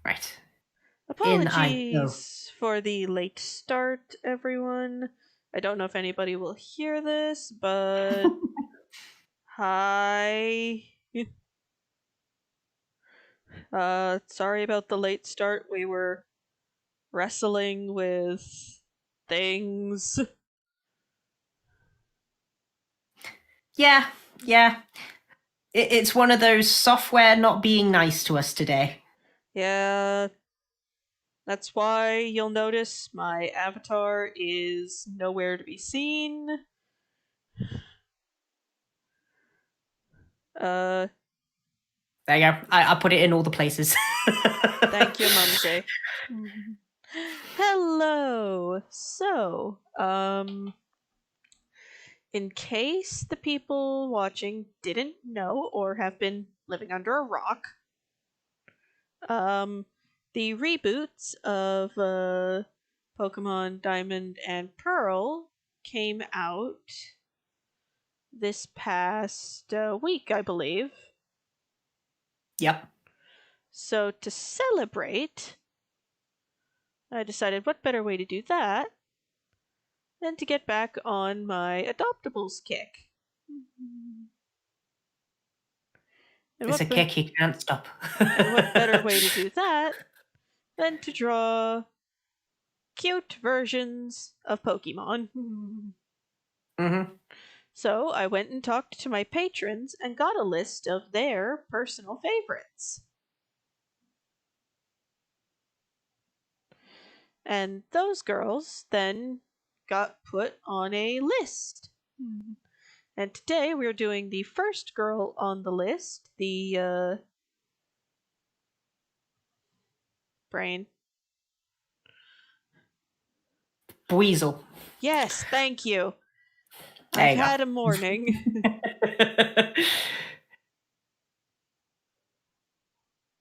Right. In I go. Apologies for the late start, everyone. I don't know if anybody will hear this, but hi. Sorry about the late start. We were wrestling with things. Yeah. It's one of those software not being nice to us today. Yeah, that's why you'll notice my avatar is nowhere to be seen. Uh, There you go. I put it in all the places. Thank you, Mumsy. Hello. So, in case the people watching didn't know or have been living under a rock, um, the reboots of Pokemon Diamond and Pearl came out this past week, I believe. Yep. So to celebrate, I decided what better way to do that than to get back on my Adoptables kick. And It's a what kick you can't stop. and what better way to do that than to draw cute versions of Pokemon? Mm-hmm. So I went and talked to my patrons and got a list of their personal favorites. And those girls then got put on a list. And today we're doing the first girl on the list, the brain. Buizel. Yes, thank you. There I've you go. had a morning.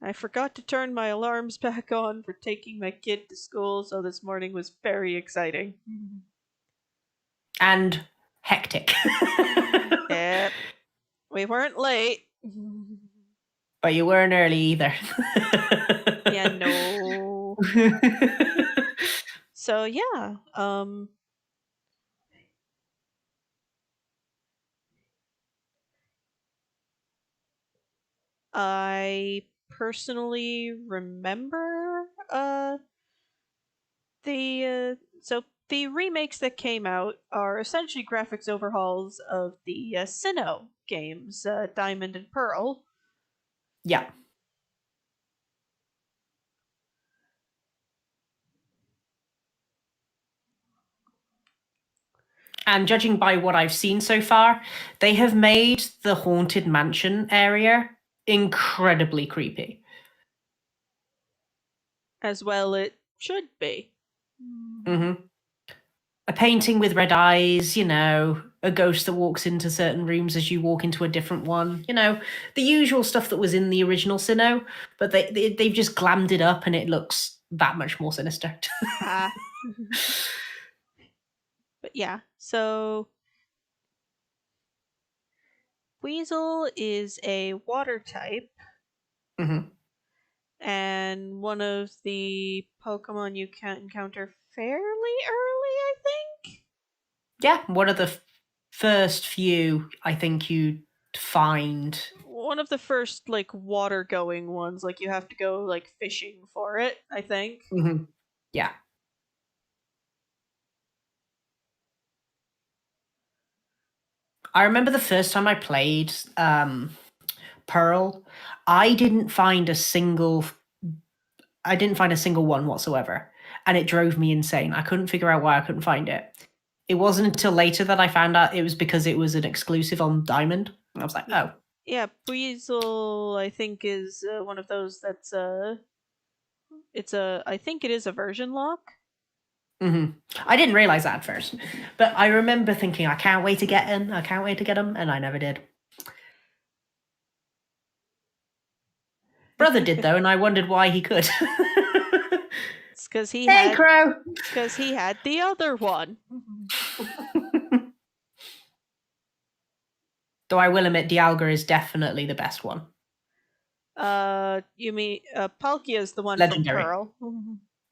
I forgot to turn my alarms back on for taking my kid to school, so this morning was very exciting. And hectic. Yep. We weren't late. But you weren't early either. Yeah, no. So yeah, I personally remember the remakes that came out are essentially graphics overhauls of the Sinnoh games, Diamond and Pearl. Yeah. And judging by what I've seen so far, they have made the Haunted Mansion area incredibly creepy. As well it should be. Mm-hmm. A painting with red eyes, a ghost that walks into certain rooms as you walk into a different one, the usual stuff that was in the original Sinnoh, but they've just glammed it up and it looks that much more sinister. Ah. But yeah, so Weasel is a water type, Mm-hmm. and one of the Pokemon you can encounter fairly early, I think. Yeah, one of the first few I think you'd find. One of the first like water going ones, like you have to go like fishing for it, I think. Mm-hmm. Yeah. I remember the first time I played Pearl, I didn't find a single one whatsoever, and it drove me insane. I couldn't figure out why I couldn't find it. It wasn't until later that I found out it was because it was an exclusive on Diamond. And I was like, oh. Yeah, Buizel, I think, is one of those that's I think it is a version lock. Mm-hmm. I didn't realize that at first, but I remember thinking, I can't wait to get him. I can't wait to get him, and I never did. Brother did though, and I wondered why he could. It's because he Hey, had Crow. because he had the other one. Though I will admit, Dialga is definitely the best one. You mean Palkia is the one from Legendary. Pearl.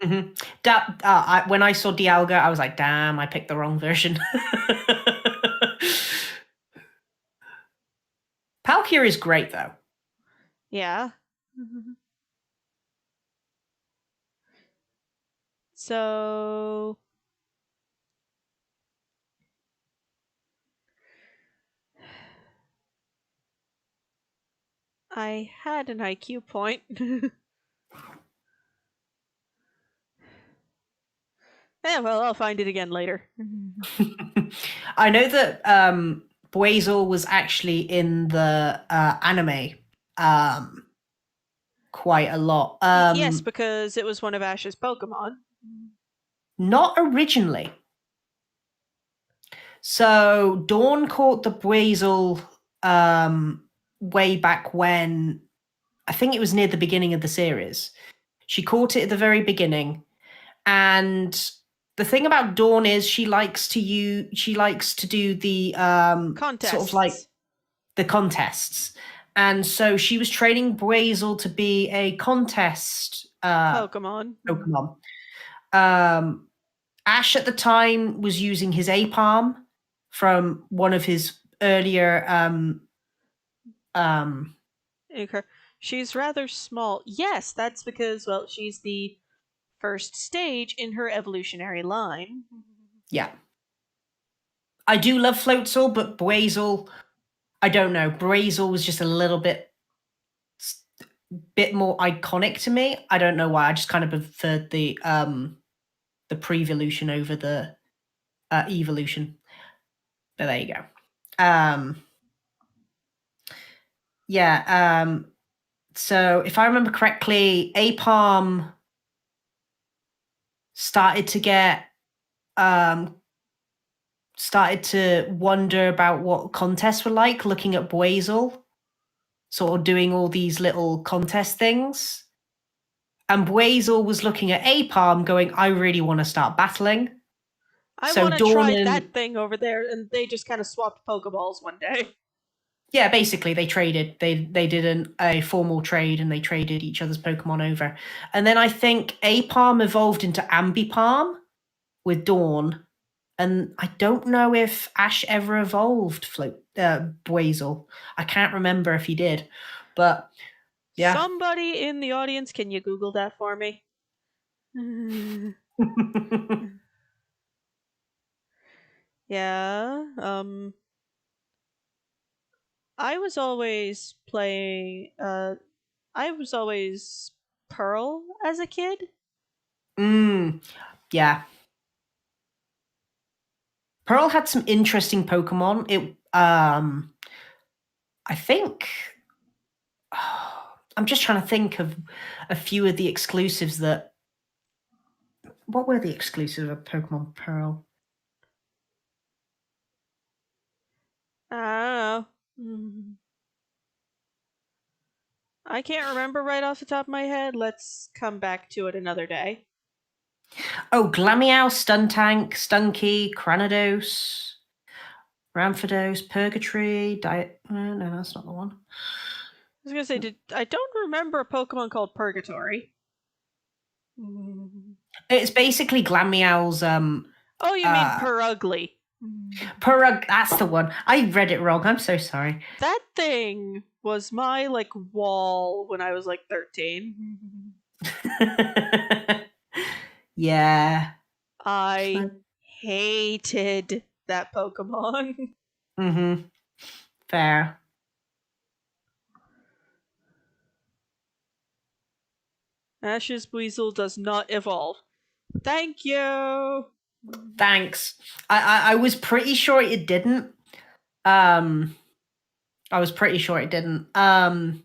When I saw Dialga, I was like, damn, I picked the wrong version. Palkia is great, though. Yeah. So I had an IQ point. Yeah, well, I'll find it again later. I know that Buizel was actually in the anime quite a lot. Yes, because it was one of Ash's Pokemon. Not originally. So Dawn caught the Buizel way back when, I think it was near the beginning of the series. She caught it at the very beginning, and the thing about Dawn is she likes to do the Contests. sort of like the contests, and so she was training Buizel to be a contest Pokemon. Ash at the time was using his A-palm from one of his earlier She's rather small. Yes, that's because, well, she's the first stage in her evolutionary line. Yeah. I do love Floatzel, but Buizel, I don't know. Buizel was just a little bit more iconic to me. I don't know why. I just kind of preferred the pre-evolution over the evolution. But there you go. So if I remember correctly, A-palm started to wonder about what contests were like, looking at Buizel, sort of doing all these little contest things. And Buizel was looking at A-palm going, I really want to start battling. I want to try that thing over there, and they just kind of swapped Pokeballs one day. Yeah, basically they traded. They did a formal trade, and they traded each other's Pokemon over. And then I think A-palm evolved into Ambipalm with Dawn. And I don't know if Ash ever evolved Buizel. I can't remember if he did. But yeah. Somebody in the audience, can you Google that for me? Yeah. I was always playing. I was always Pearl as a kid. Yeah. Pearl had some interesting Pokemon. I think I'm just trying to think of a few of the exclusives that. What were the exclusives of Pokemon Pearl? I can't remember right off the top of my head. Let's come back to it another day. Oh, Glameow, Stuntank, Stunky, Cranidos, Ramfordos, Purgatory, no, that's not the one. I was gonna say, I don't remember a Pokemon called Purgatory. It's basically Glameow's. Oh, you mean Purugly? Purug, that's the one. I read it wrong. I'm so sorry. That thing was my wall when I was 13. Yeah. I hated that Pokemon. Fair. Ash's Buizel does not evolve. Thank you. Thanks. I was pretty sure it didn't. I was pretty sure it didn't. I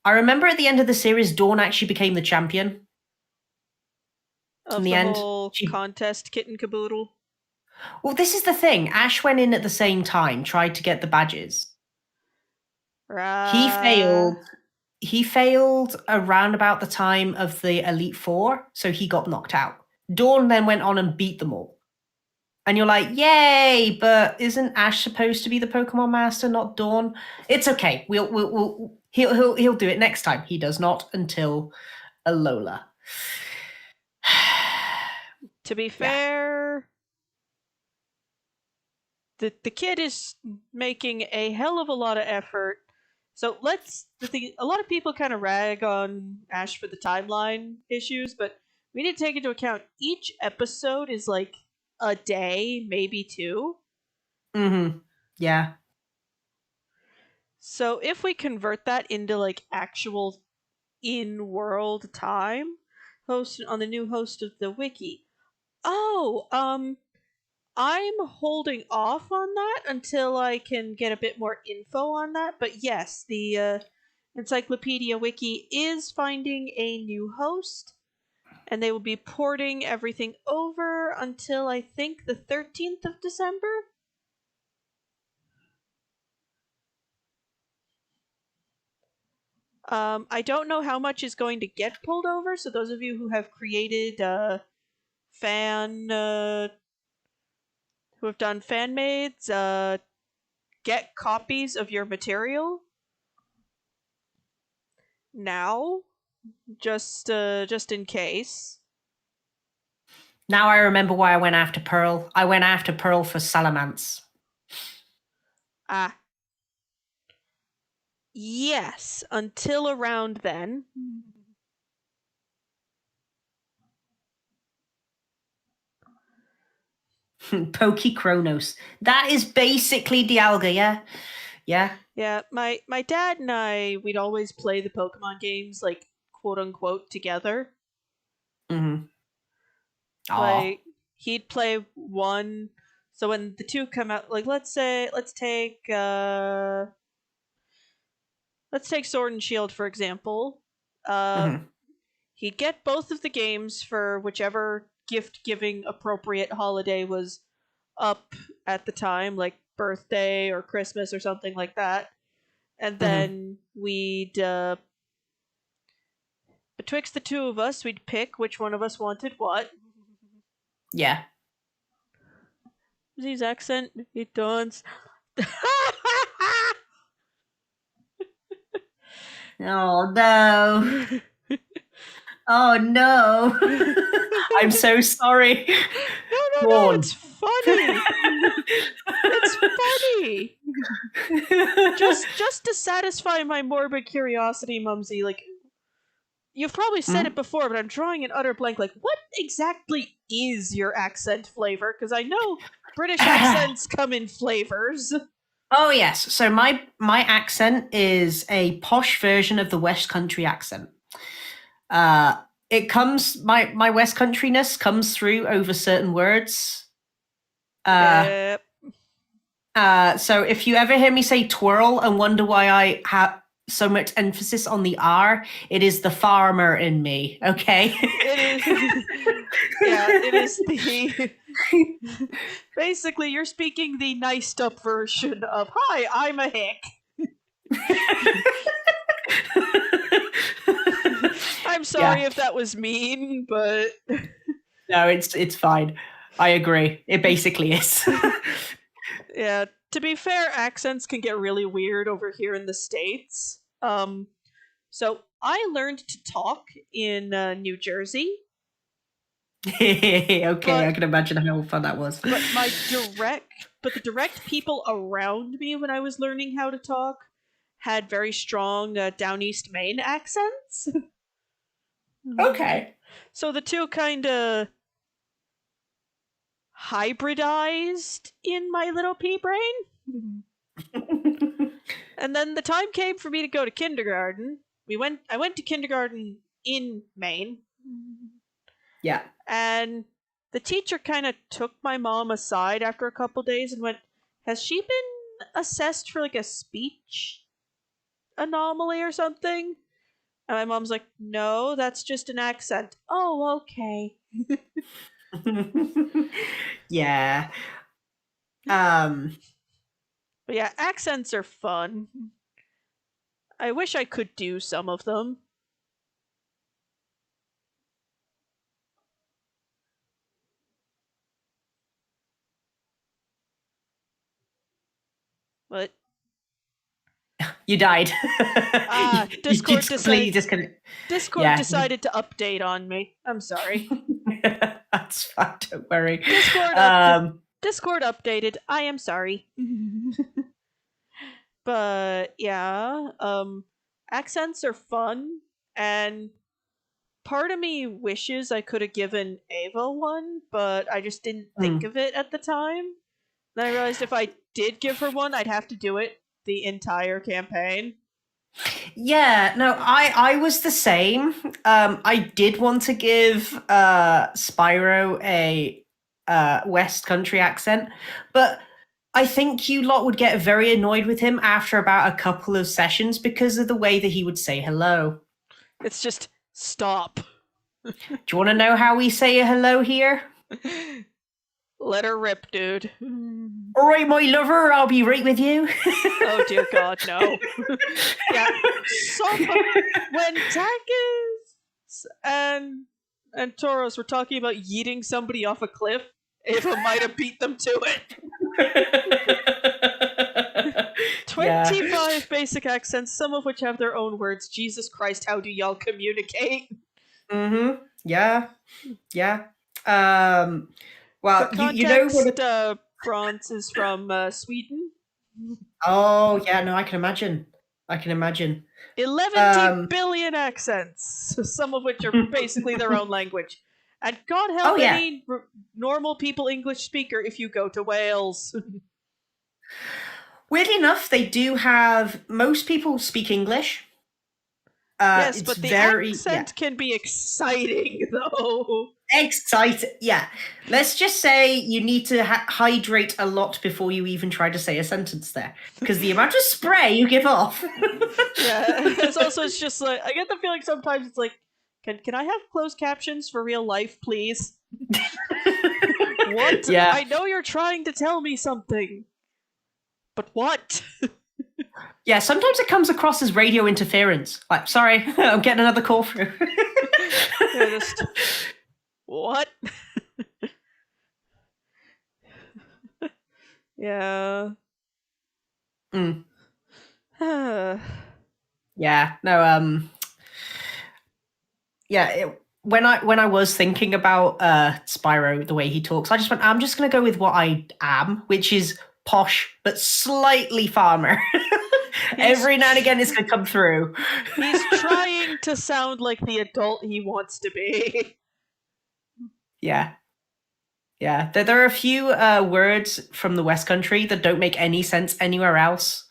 remember at the end of the series, Dawn actually became the champion. Of the whole contest kit and caboodle. Well, this is the thing. Ash went in at the same time, tried to get the badges. He failed around about the time of the Elite Four, so he got knocked out. Dawn then went on and beat them all. And you're like, yay, but isn't Ash supposed to be the Pokemon Master, not Dawn? It's okay. He'll do it next time. He does not until Alola. To be Yeah. fair, the kid is making a hell of a lot of effort. So a lot of people kind of rag on Ash for the timeline issues, but we need to take into account each episode is like a day, maybe two. Mm-hmm. Yeah. So if we convert that into like actual in-world time, host on the new host of the wiki. Oh, I'm holding off on that until I can get a bit more info on that. But yes, the Encyclopedia Wiki is finding a new host, and they will be porting everything over until I think the 13th of December. I don't know how much is going to get pulled over, so those of you who have created fan who have done fan maids, get copies of your material now, just in case. Now I remember why I went after Pearl. I went after Pearl for Salamence. Ah, yes, until around then. Pokechronos. That is basically Dialga, yeah? Yeah. Yeah, my dad and I, we'd always play the Pokemon games, like, quote unquote, together. Mm-hmm. Like, he'd play one, so when the two come out, like, let's take Sword and Shield, for example. Mm-hmm. He'd get both of the games for whichever gift giving appropriate holiday was up at the time, like birthday or Christmas or something like that. And Mm-hmm. then we'd, betwixt the two of us, we'd pick which one of us wanted what. Yeah. His accent, it dons. Oh no. Oh no. I'm so sorry. No, Warn. it's funny. It's funny. Just to satisfy my morbid curiosity, Mumsy, like, you've probably said it before, but I'm drawing an utter blank. Like, what exactly is your accent flavor? Because I know British accents come in flavors. Oh yes. So my accent is a posh version of the West Country accent. It comes my West Countryness comes through over certain words. Yep. So if you ever hear me say twirl and wonder why I have so much emphasis on the R, it is the farmer in me. Okay. It is. Yeah, it is the. Basically, you're speaking the niced up version of "Hi, I'm a hick." I'm sorry if that was mean, but No, it's fine. I agree. It basically is. yeah. To be fair, accents can get really weird over here in the States. So I learned to talk in New Jersey. Okay, I But can imagine how fun that was. but the direct people around me when I was learning how to talk had very strong down east Maine accents. Okay. So the two kind of hybridized in my little pea brain. And then the time came for me to go to kindergarten. I went to kindergarten in Maine. Yeah. And the teacher kind of took my mom aside after a couple days and went, "Has she been assessed for like a speech anomaly or something?" And my mom's like, "No, that's just an accent." "Oh, okay." Yeah. But yeah, accents are fun. I wish I could do some of them. But You died. Discord You completely decided. disconnected. Discord Yeah. decided to update on me. I'm sorry. That's fine. Don't worry. Discord updated. I am sorry. But yeah, accents are fun, and part of me wishes I could have given Ava one, but I just didn't think mm. of it at the time. Then I realized if I did give her one, I'd have to do it the entire campaign. Yeah, no, I was the same. I did want to give Spyro a West Country accent, but I think you lot would get very annoyed with him after about a couple of sessions because of the way that he would say hello. It's just stop. Do you want to know how we say hello here? Let her rip, dude. All right, my lover, I'll be right with you. Oh dear God, no. Yeah, when Takis and Tauros were talking about yeeting somebody off a cliff, Ava might have beat them to it. 25 basic accents, some of which have their own words. Jesus Christ, how do y'all communicate? Mm-hmm. Yeah. Yeah. Well, For you know context, what? Franz is from Sweden. Oh, yeah. No, I can imagine. I can imagine. 11 billion accents, some of which are basically their own language. And God help Oh, yeah. any normal people English speaker if you go to Wales. Weirdly enough, they do have most people speak English. Yes, It's but the very accent can be exciting, though. exciting. Yeah, let's just say you need to hydrate a lot before you even try to say a sentence there, because the amount of spray you give off. Yeah, it's just like I get the feeling sometimes it's like, can I have closed captions for real life, please? What? Yeah. I know you're trying to tell me something, but what? Yeah, sometimes it comes across as radio interference. Like, sorry, I'm getting another call through. Yeah, just what? Yeah. Mm. Yeah. No. Yeah. When I was thinking about Spyro, the way he talks, I just went, I'm just gonna go with what I am, which is posh but slightly farmer. Every now and again, it's gonna come through. He's trying to sound like the adult he wants to be. Yeah. Yeah. There are a few words from the West Country that don't make any sense anywhere else.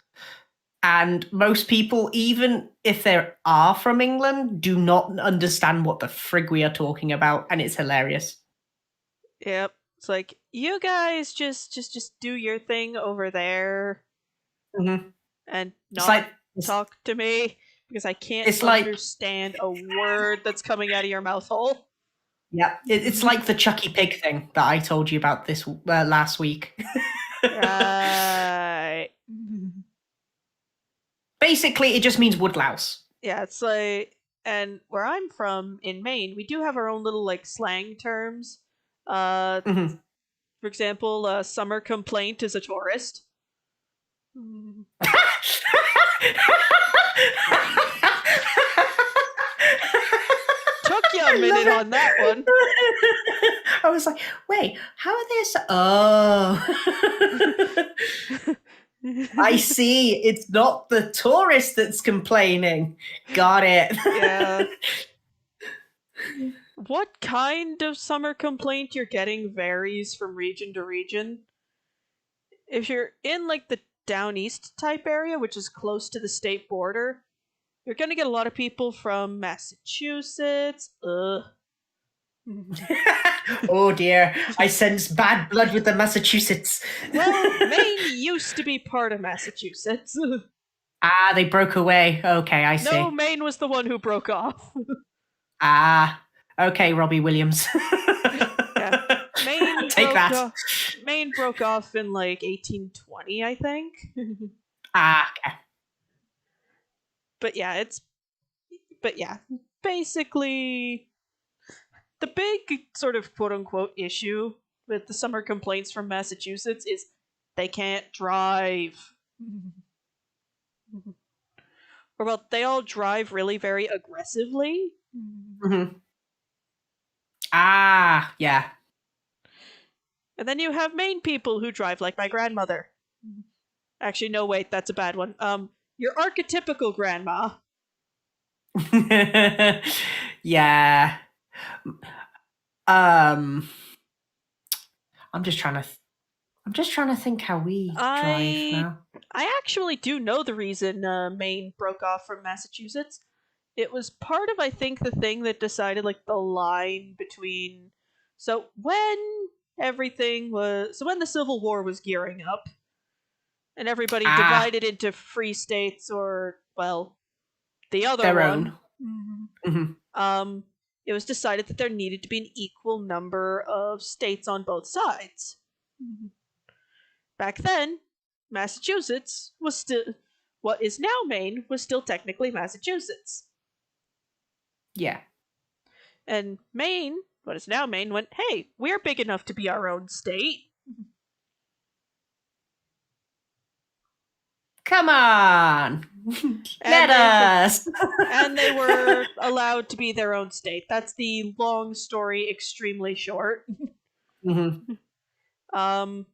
And most people, even if they are from England, do not understand what the frig we are talking about, and it's hilarious. Yep. It's like, you guys just do your thing over there Mm-hmm. and It's not like talk to me because I can't it's like understand a word that's coming out of your mouth hole. yeah, it's like the Chucky Pig thing that I told you about this last week. Right. Basically, it just means woodlouse. Yeah, it's like, and where I'm from in Maine, we do have our own little like slang terms. Mm-hmm. For example, summer complaint is a tourist. Took you a minute on that one. I was like, wait, how are they? Oh, I see. It's not the tourist that's complaining. Got it. Yeah. What kind of summer complaint you're getting varies from region to region. If you're in like the down east type area, which is close to the state border, you're gonna get a lot of people from Massachusetts. Ugh. Oh dear, I sense bad blood with the Massachusetts. Well, Maine used to be part of Massachusetts. Ah, they broke away. Okay, I see. No, Maine was the one who broke off. Ah, okay, Robbie Williams. Yeah. Maine Take broke that. Maine broke off in like 1820, I think. Ah, okay. But yeah, basically the big sort of quote unquote issue with the summer complaints from Massachusetts is they can't drive. Or, well, they all drive really very aggressively. Mm-hmm. Ah, yeah. And then you have Maine people who drive like my grandmother. Actually, no, wait, that's a bad one. Your archetypical grandma. Yeah. Um, I'm just trying to. I'm just trying to think how we drive I now. I actually do know the reason Maine broke off from Massachusetts. It was part of, I think, the thing that decided like the line between. So when the Civil War was gearing up, and everybody Ah, divided into free states or, well, the other their one. own. Hmm. Um, it was decided that there needed to be an equal number of states on both sides. Back then, Massachusetts was still what is now Maine was still technically Massachusetts. Yeah. And Maine, what is now Maine, went, hey, we're big enough to be our own state. Come on. Let And us. they were allowed to be their own state. That's the long story extremely short. Hmm. Um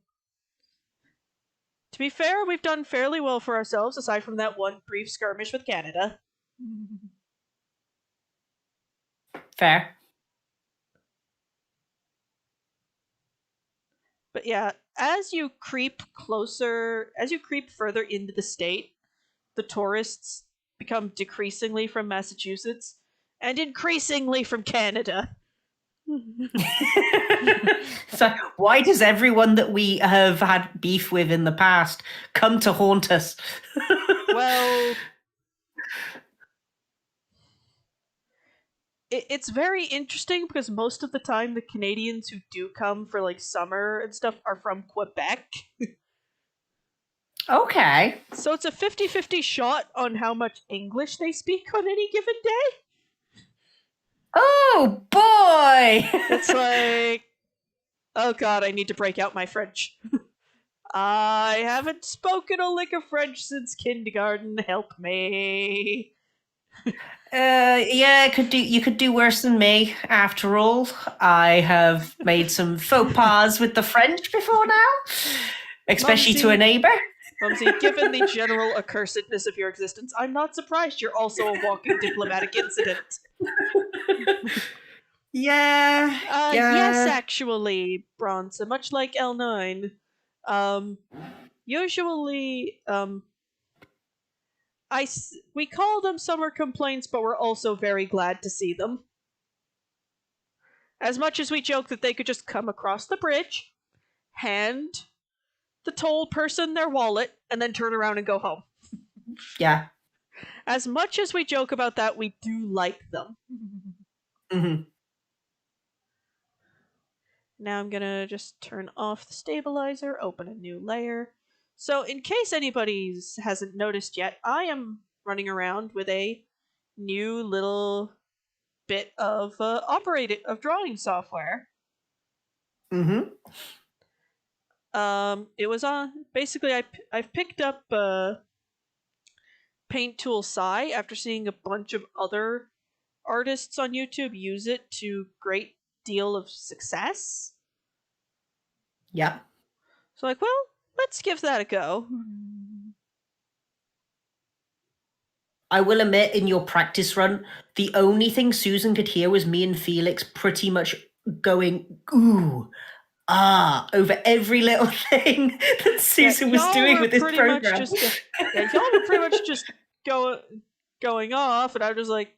to be fair, we've done fairly well for ourselves aside from that one brief skirmish with Canada. Fair. But yeah, as you creep further into the state, the tourists become decreasingly from Massachusetts and increasingly from Canada. So, why does everyone that we have had beef with in the past come to haunt us? Well, it's very interesting because most of the time the Canadians who do come for like summer and stuff are from Quebec. Okay. So it's a 50-50 shot on how much English they speak on any given day. Oh boy. It's like, oh god, I need to break out my French. I haven't spoken a lick of French since kindergarten. Help me. Yeah, you could do worse than me. After all, I have made some faux pas with the French before now, especially to a neighbor. Mumsy, given the general accursedness of your existence, I'm not surprised you're also a walking diplomatic incident. Yeah, Yes, yeah. actually, Bronson, much like L9. Usually, we call them summer complaints, but we're also very glad to see them. As much as we joke that they could just come across the bridge, hand the toll person their wallet, and then turn around and go home. Yeah. As much as we joke about that, we do like them. Hmm. Now I'm gonna just turn off the stabilizer, open a new layer. So, in case anybody hasn't noticed yet, I am running around with a new little bit of drawing software. Hmm. It was on basically I've picked up Paint Tool Sci after seeing a bunch of other artists on YouTube use it to great deal of success. Yep. So like, well, let's give that a go. I will admit, in your practice run, the only thing Susan could hear was me and Felix pretty much going, ooh, ah, over every little thing that Susan was doing with this program. Y'all were pretty much just going off, and I was just like,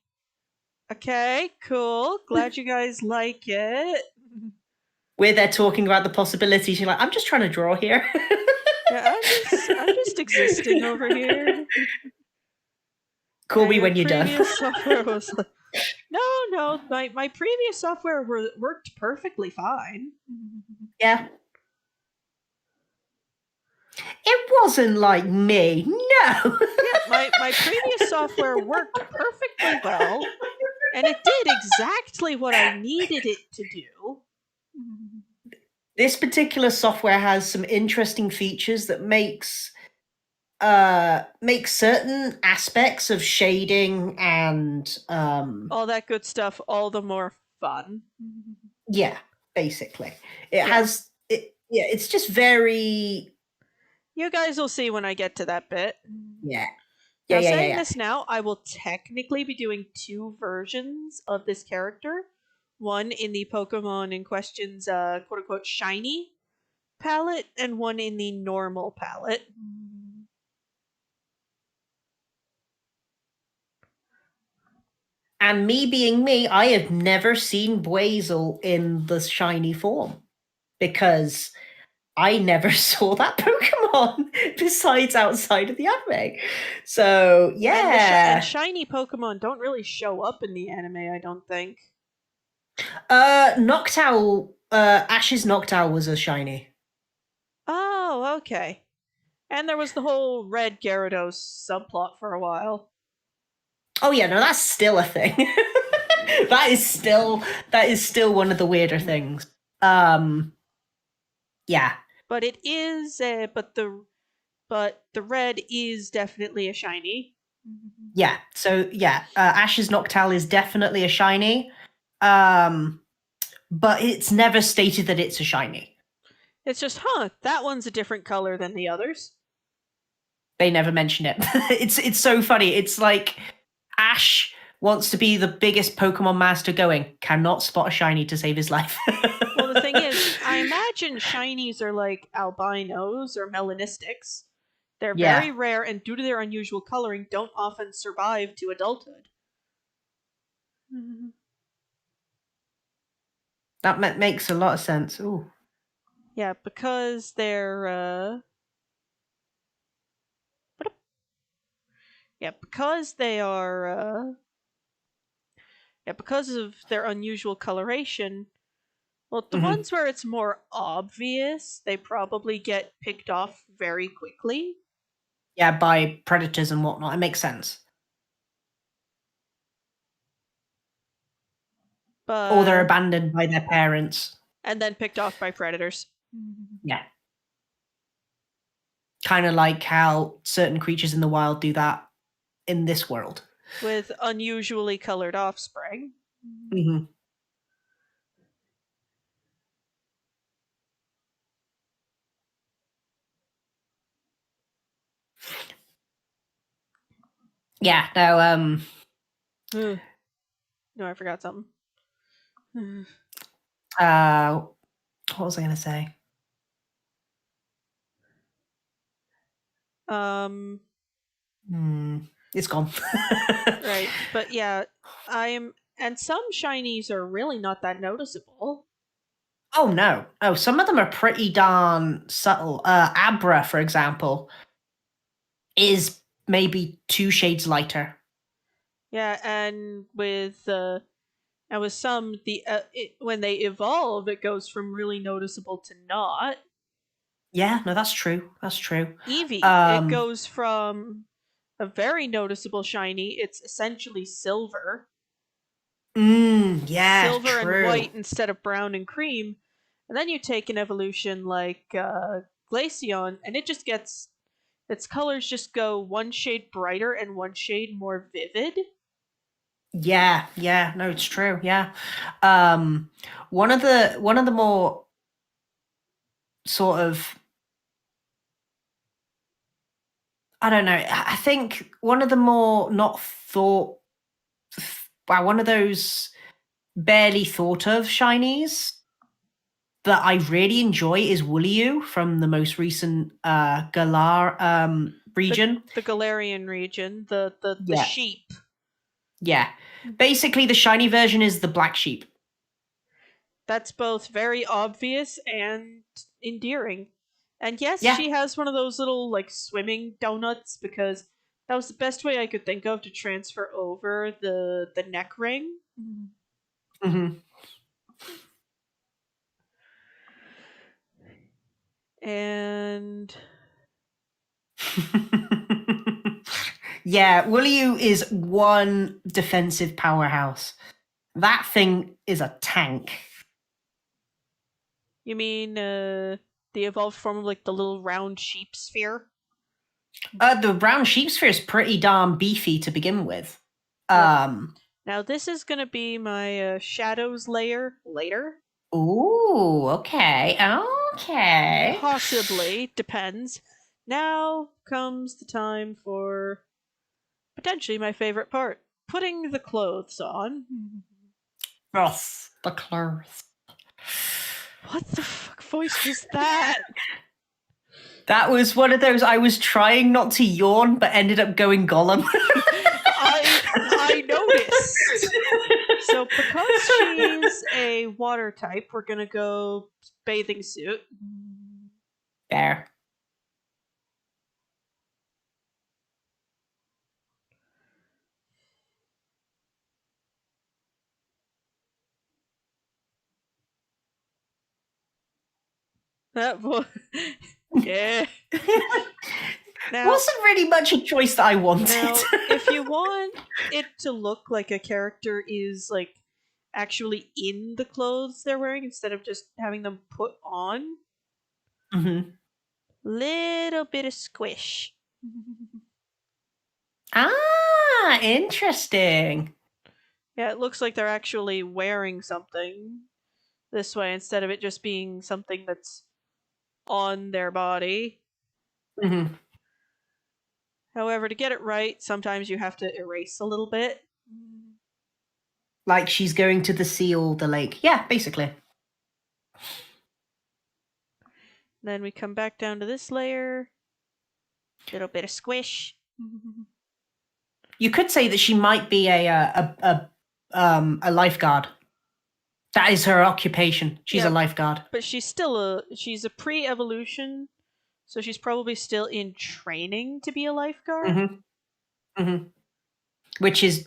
okay, cool, glad you guys like it. We're there talking about the possibilities. You're like, I'm just trying to draw here. Yeah, I'm just existing over here. Call me when you're done. Software was like, no, my previous software worked perfectly fine. Yeah. It wasn't like me. No. Yeah, my previous software worked perfectly well, and it did exactly what I needed it to do. This particular software has some interesting features that makes make certain aspects of shading and All that good stuff, all the more fun. yeah, basically. It Yeah. has it yeah, it's just very You guys will see when I get to that bit. yeah. Yeah, Now, yeah, yeah, saying yeah. this now, I will technically be doing two versions of this character. One in the Pokemon in question's quote unquote shiny palette, and one in the normal palette. And me being me, I have never seen Buizel in the shiny form because I never saw that Pokemon besides outside of the anime. So And yeah. shiny Pokemon don't really show up in the anime, I don't think. Noctowl, Ash's Noctowl was a shiny. Oh, okay. And there was the whole Red Gyarados subplot for a while. Oh yeah, no, that's still a thing. that is still one of the weirder things. Yeah. But it is, but the red is definitely a shiny. Yeah. So yeah, Ash's Noctowl is definitely a shiny. Um but it's never stated that it's a shiny. It's just, that one's a different color than the others. They never mention it. It's so funny. It's like Ash wants to be the biggest Pokemon master going, cannot spot a shiny to save his life. Well, the thing is, I imagine shinies are like albinos or melanistics. They're yeah, very rare and, due to their unusual coloring, don't often survive to adulthood. that makes a lot of sense. Ooh. Yeah, because they're yeah, because they are yeah, because of their unusual coloration. Well, the Mm-hmm. ones where it's more obvious, they probably get picked off very quickly. Yeah, by predators and whatnot. It makes sense. Or they're But abandoned by their parents. and then picked off by predators. Yeah. Kind of like how certain creatures in the wild do that in this world. With unusually colored offspring. Mm-hmm. Yeah, no, No, I forgot something. what was I gonna say? um, It's gone. right. But yeah, and some shinies are really not that noticeable. Oh no. Oh, some of them are pretty darn subtle. Abra, for example, is maybe 2 shades lighter. Yeah, and with some, when they evolve, it goes from really noticeable to not. Yeah, no, that's true. That's true. Eevee, it Um, goes from a very noticeable shiny. It's essentially silver, yeah, and true. white instead of brown and cream. And then you take an evolution like Glaceon, and it just gets its colors just go one shade brighter and one shade more vivid. Yeah, yeah, no, it's true. Yeah. Um, one of the more sort of I don't know. I think one of the more not thought wow, one of those barely thought of shinies that I really enjoy is Woollyoo from the most recent Galar The region. Galarian region, the Yeah. sheep. Yeah. Basically the shiny version is the black sheep. That's both very obvious and endearing. And yes, Yeah. she has one of those little like swimming donuts because that was the best way I could think of to transfer over the neck ring. Hmm. And yeah, Woollyoo is one defensive powerhouse. That thing is a tank. you mean the evolved form of like the little round sheep sphere? The brown sheep sphere is pretty darn beefy to begin with. Yep. Now this is gonna be my shadows layer later. Ooh, okay. Okay. Possibly, depends. Now comes the time for potentially my favorite part, putting the clothes on. Yes, the clothes. What the fuck voice was that? That was one of those I was trying not to yawn, but ended up going Gollum. I noticed. So because she's a water type, we're gonna go bathing suit. There. That boy. Yeah. Now, Wasn't really much a choice that I wanted. now, if you want it to look like a character is like actually in the clothes they're wearing instead of just having them put on, Mhm. little bit of squish. Ah, interesting. Yeah, it looks like they're actually wearing something this way instead of it just being something that's on their body. Mhm. However, to get it right, sometimes you have to erase a little bit. Like she's going to the sea or the lake. Yeah, basically. Then we come back down to this layer. Little bit of squish. You could say that she might be a lifeguard. That is her occupation. She's Yeah, a lifeguard. but she's a pre-evolution, so she's probably still in training to be a lifeguard. Mm-hmm. Mm-hmm.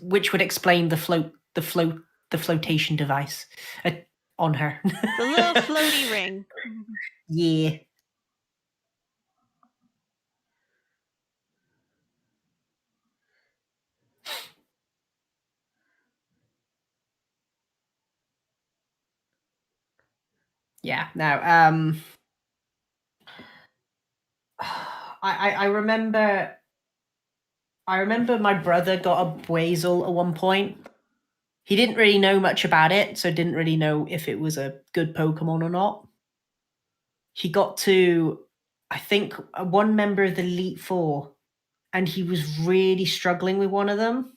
Which would explain the flotation device on her. The little floaty ring. Yeah. Yeah. Now, I remember my brother got a Buizel at one point. He didn't really know much about it, so didn't really know if it was a good Pokemon or not. He got to, I think, one member of the Elite Four, and he was really struggling with one of them.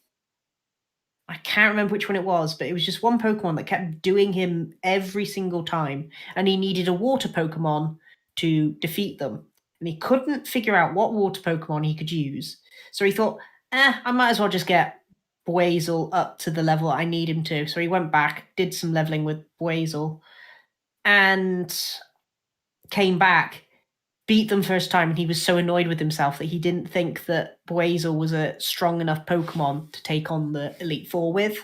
I can't remember which one it was, but it was just one Pokemon that kept doing him every single time, and he needed a water Pokemon to defeat them. And he couldn't figure out what water Pokemon he could use. So he thought, I might as well just get Buizel up to the level I need him to. So he went back, did some leveling with Buizel, and came back, beat them first time, and he was so annoyed with himself that he didn't think that Buizel was a strong enough Pokemon to take on the Elite Four with.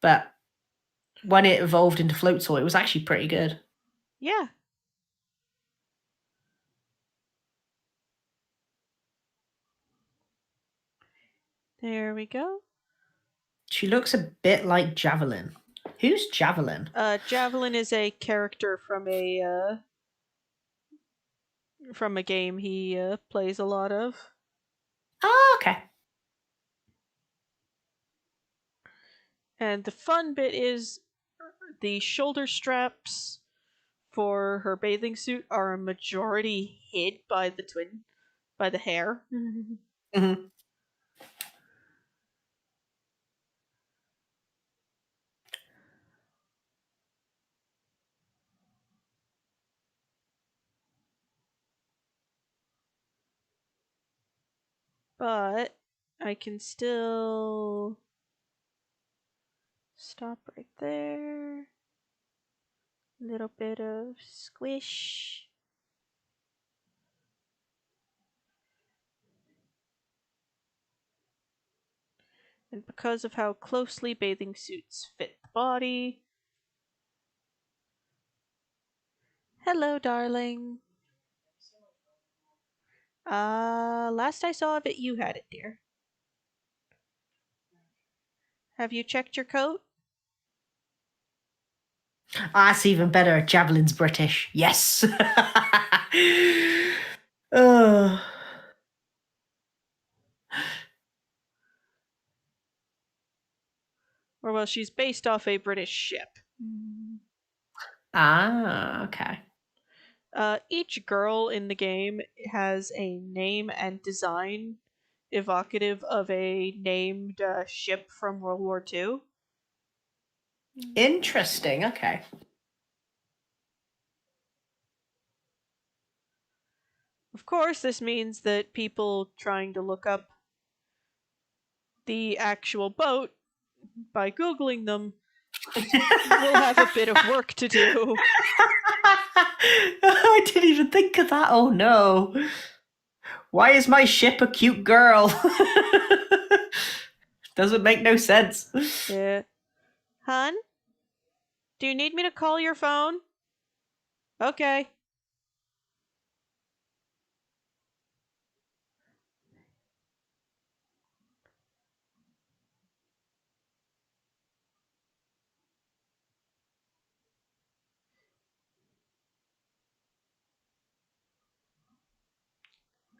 But when it evolved into Floatzel, it was actually pretty good. Yeah. There we go. She looks a bit like Javelin. Who's Javelin? Javelin is a character from a game he plays a lot of. Oh, okay. And the fun bit is the shoulder straps for her bathing suit are a majority hid by the hair. Mm-hmm. But I can still stop right there. Little bit of squish. And because of how closely bathing suits fit the body. Hello, darling. Last I saw of it, you had it, dear. Have you checked your coat? That's even better. Javelin's British. Yes. Oh. Or, well, she's based off a British ship. Ah, okay. Each girl in the game has a name and design evocative of a named ship from World War II. Interesting. Okay. Of course, this means that people trying to look up the actual boat by Googling them will have a bit of work to do. I didn't even think of that. Oh no. Why is my ship a cute girl? Doesn't make no sense. Yeah. Hun? Do you need me to call your phone? Okay.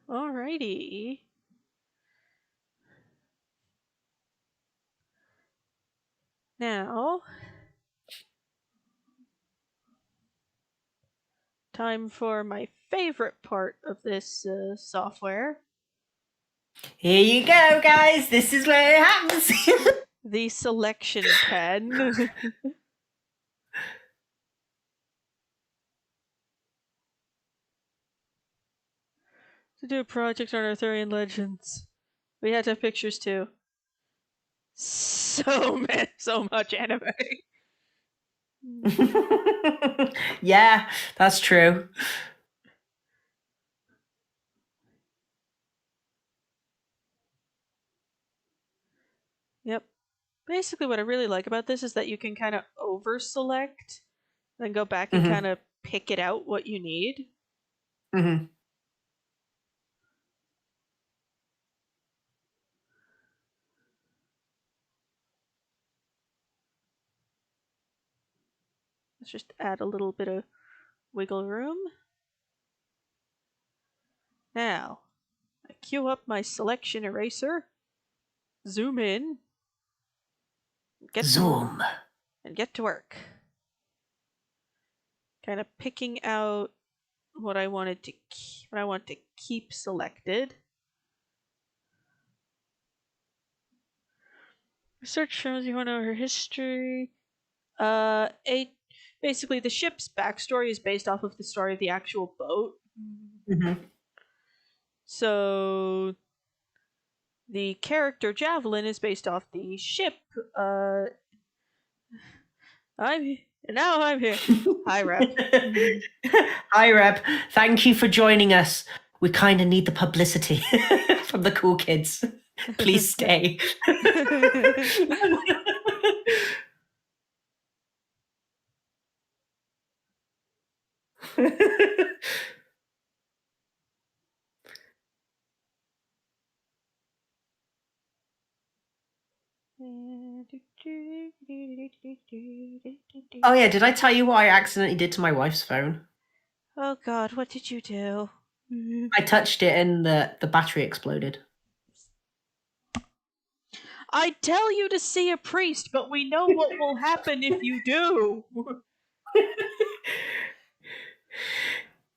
Alrighty. Now, time for my favorite part of this software, Here you go, guys. This is where it happens. the selection pen. To do a project on Arthurian legends. We had to have pictures too. So much anime. Yeah, that's true. Yep. Basically, what I really like about this is that you can kind of over select, then go back and kind of pick it out what you need. Mm-hmm. Let's just add a little bit of wiggle room. Now, I queue up my selection eraser, zoom in, Zoom. and get to work. Kind of picking out what I want to keep selected. Research shows you want to know her history. Basically the ship's backstory is based off of the story of the actual boat. Mm-hmm. So the character Javelin is based off the ship. I'm here. Hi, Rep. Hi, Rep. Thank you for joining us. We kind of need the publicity from the cool kids. Please stay. Oh yeah, did I tell you what I accidentally did to my wife's phone? Oh God, what did you do? I touched it and the battery exploded. I tell you to see a priest, but we know what will happen if you do.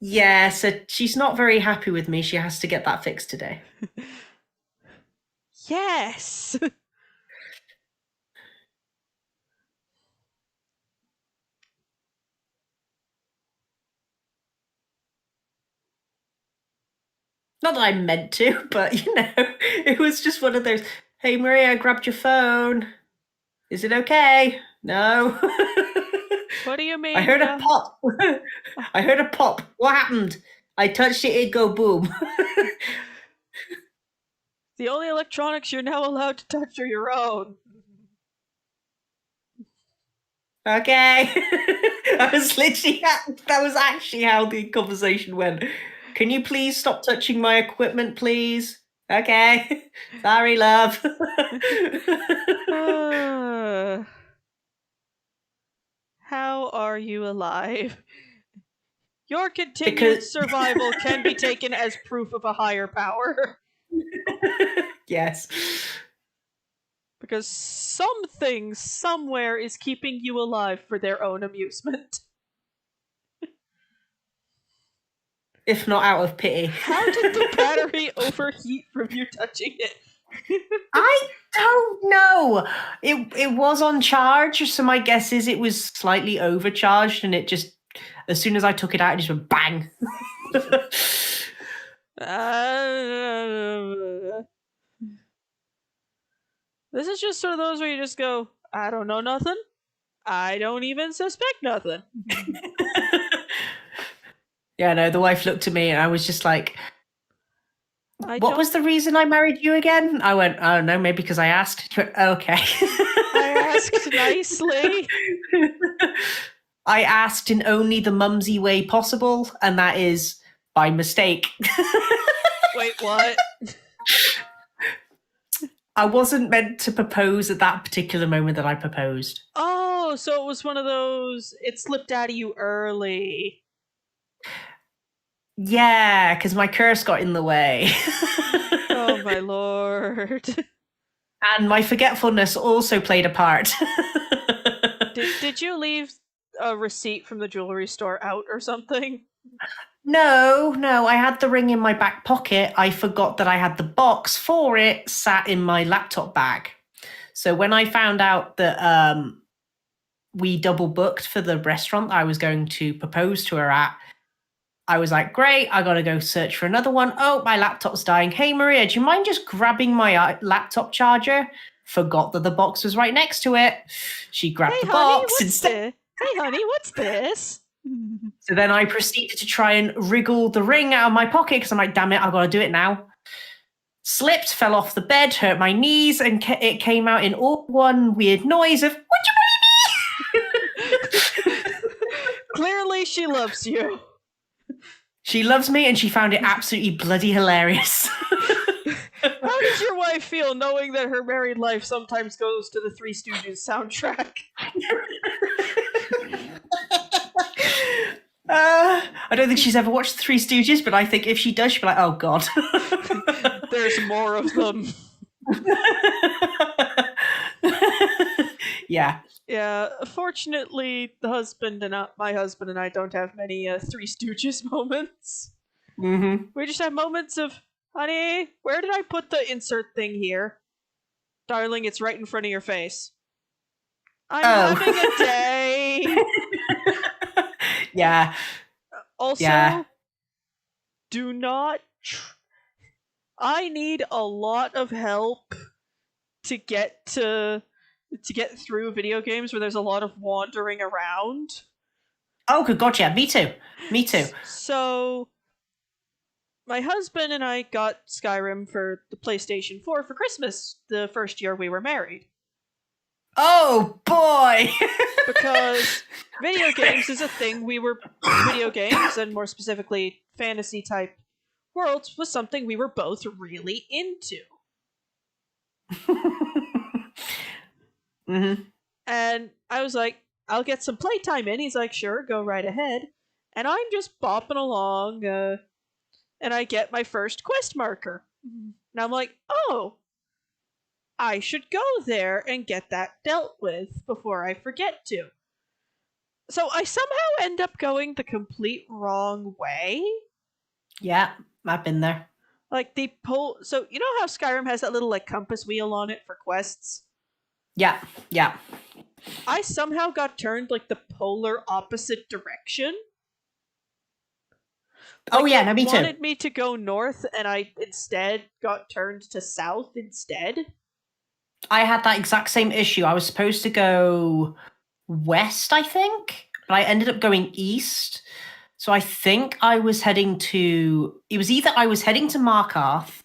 Yeah, so she's not very happy with me. She has to get that fixed today. Yes. Not that I meant to, but it was just one of those. Hey Maria, I grabbed your phone. Is it okay? No. What do you mean? I heard no? a pop. I heard a pop. What happened? I touched it, it go boom. The only electronics you're now allowed to touch are your own. Okay. That was actually how the conversation went. Can you please stop touching my equipment, please? Okay. Sorry, love. How are you alive? Your continued Because survival can be taken as proof of a higher power. yes. Because something somewhere is keeping you alive for their own amusement. If not out of pity. How did the battery overheat from you touching it? I don't know. It was on charge, so my guess is it was slightly overcharged, and it just, as soon as I took it out, it just went bang. This is just sort of those where you just go, I don't know nothing. I don't even suspect nothing. Yeah, no, the wife looked at me and I was just like, I what don't- was the reason I married you again? I went, oh no, maybe because I asked. She went, okay. I asked nicely. I asked in only the mumsy way possible, and that is by mistake. Wait, what? I wasn't meant to propose at that particular moment that I proposed. Oh, so it was one of those, it slipped out of you early. Yeah, because my curse got in the way. Oh my lord. And my forgetfulness also played a part. Did you leave a receipt from the jewelry store out or something? No, I had the ring in my back pocket. I forgot that I had the box for it sat in my laptop bag. So when I found out that we double booked for the restaurant I was going to propose to her at, I was like, great, I gotta go search for another one. Oh, my laptop's dying. Hey, Maria, do you mind just grabbing my laptop charger? Forgot that the box was right next to it. She grabbed Hey the honey, box what's instead. this? Hey honey, what's this? So then I proceeded to try and wriggle the ring out of my pocket because I'm like, damn it, I gotta do it now. Slipped, fell off the bed, hurt my knees, and it came out in all one weird noise of, would you baby? Clearly she loves you. She loves me and she found it absolutely bloody hilarious. How does your wife feel knowing that her married life sometimes goes to the Three Stooges soundtrack? I don't think she's ever watched The Three Stooges, but I think if she does, she'll be like, oh god. There's more of them. Yeah. Yeah, fortunately, my husband and I don't have many Three Stooges moments. Mm-hmm. We just have moments of, honey, where did I put the insert thing here? Darling, it's right in front of your face. I'm having a day. Yeah. Also, Yeah. do not. I need a lot of help to get through video games where there's a lot of wandering around. Oh, good god, yeah, me too. Me too. So, my husband and I got Skyrim for the PlayStation 4 for Christmas the first year we were married. Oh boy! Because video games is a thing video games, and more specifically fantasy type worlds, was something we were both really into. Mm-hmm. And I was like, I'll get some playtime in. He's like, sure, go right ahead. And I'm just bopping along, and I get my first quest marker. And I'm like, oh, I should go there and get that dealt with before I forget to. So I somehow end up going the complete wrong way. Yeah, I've been there. Like so you know how Skyrim has that little like compass wheel on it for quests? Yeah. I somehow got turned like the polar opposite direction. Oh yeah, no, me too. It wanted me to go north, and I instead got turned to south instead. I had that exact same issue. I was supposed to go west, I think, but I ended up going east. So I think I was heading to. It was either I was heading to Markarth,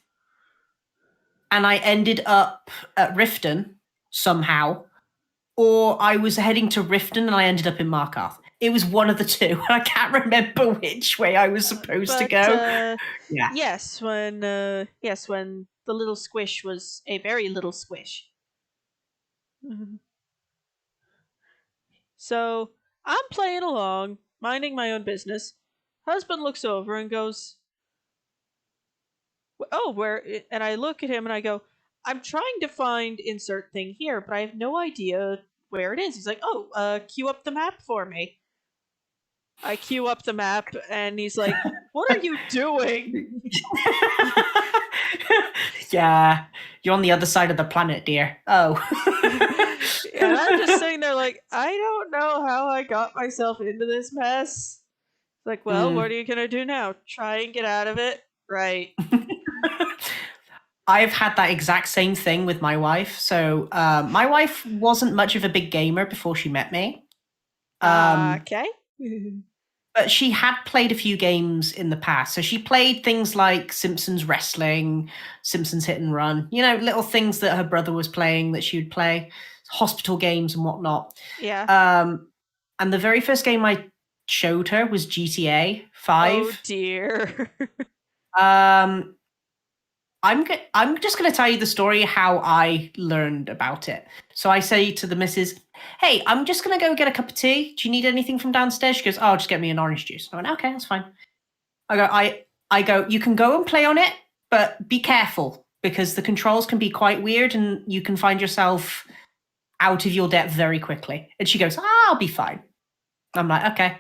and I ended up at Riften somehow, or I was heading to Riften and I ended up in Markarth. It was one of the two. I can't remember which way I was supposed to go. Yeah. Yes, when the little squish was a very little squish. So I'm playing along, minding my own business. Husband looks over and goes, "Oh, where?" And I look at him and I go, "I'm trying to find insert thing here, but I have no idea where it is." He's like, "Oh, cue up the map for me." I cue up the map, and he's like, "What are you doing?" Yeah, you're on the other side of the planet, dear. Oh. And I'm just sitting there like, I don't know how I got myself into this mess. Like, well, what are you gonna do now? Try and get out of it? Right. I've had that exact same thing with my wife. So my wife wasn't much of a big gamer before she met me. Okay. But she had played a few games in the past. So she played things like Simpsons Wrestling, Simpsons Hit and Run, little things that her brother was playing that she would play, hospital games and whatnot. Yeah. And the very first game I showed her was GTA 5. Oh dear. I'm just going to tell you the story how I learned about it. So I say to the missus, "Hey, I'm just going to go get a cup of tea. Do you need anything from downstairs?" She goes, "Oh, just get me an orange juice." I went, "Okay, that's fine." I go, "You can go and play on it, but be careful because the controls can be quite weird and you can find yourself out of your depth very quickly." And she goes, "I'll be fine." I'm like, "Okay."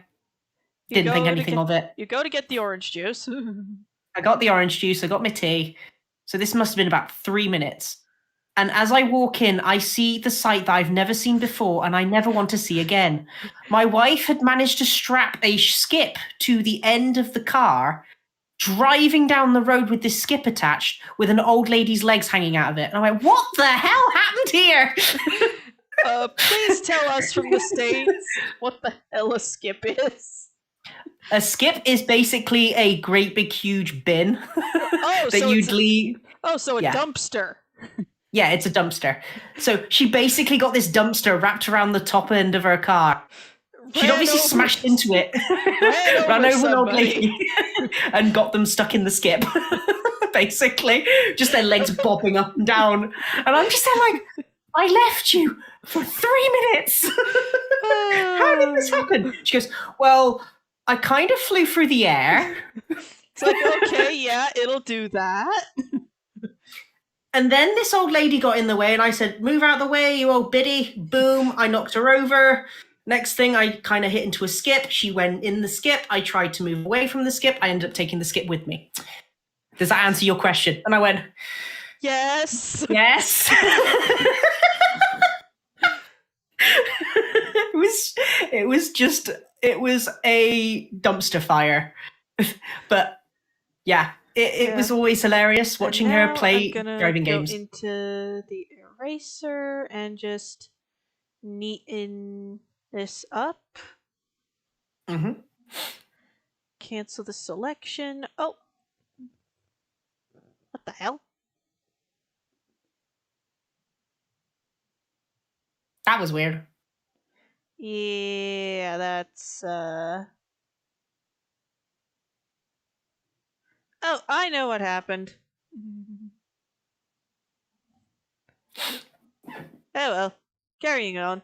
Didn't think anything of it. You go to get the orange juice. I got the orange juice, I got my tea. So this must have been about 3 minutes. And as I walk in, I see the sight that I've never seen before and I never want to see again. My wife had managed to strap a skip to the end of the car, driving down the road with this skip attached with an old lady's legs hanging out of it. And I went, "What the hell happened here?" Please tell us from the States what the hell a skip is. A skip is basically a great big huge bin that so you'd leave. A dumpster. Yeah, it's a dumpster. So she basically got this dumpster wrapped around the top end of her car. She'd obviously smashed into it, ran over an old lady, and got them stuck in the skip. Basically, just their legs bobbing up and down. And I'm just there like, "I left you for 3 minutes. How did this happen?" She goes, "Well, I kind of flew through the air." It's like, okay, yeah, it'll do that. And then this old lady got in the way and I said, "Move out the way, you old biddy." Boom, I knocked her over. Next thing, I kind of hit into a skip. She went in the skip. I tried to move away from the skip. I ended up taking the skip with me. Does that answer your question? And I went, "Yes." Yes. It was a dumpster fire. But yeah, it was always hilarious watching her play driving games. I'm gonna go into the eraser and just neaten this up. Mm-hmm. Cancel the selection. Oh, what the hell? That was weird. Yeah, that's Oh, I know what happened. Oh well. Carrying on.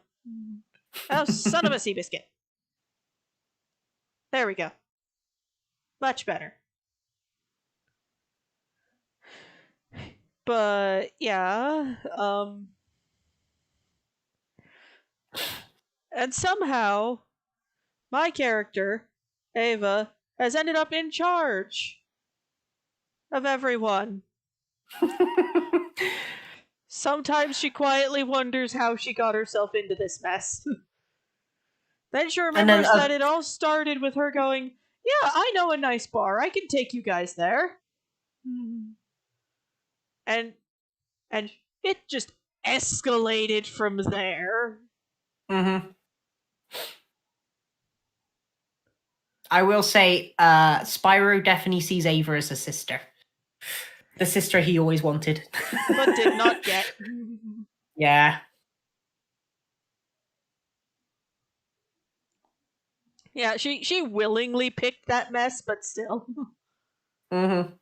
Oh, son of a sea biscuit. There we go. Much better. But yeah, and somehow my character, Ava, has ended up in charge of everyone. Sometimes she quietly wonders how she got herself into this mess. Then she remembers that it all started with her going, "Yeah, I know a nice bar. I can take you guys there." And it just escalated from there. Mm-hmm. I will say, Spyro definitely sees Ava as a sister. The sister he always wanted. But did not get. Yeah. Yeah, she willingly picked that mess, but still. Mm-hmm.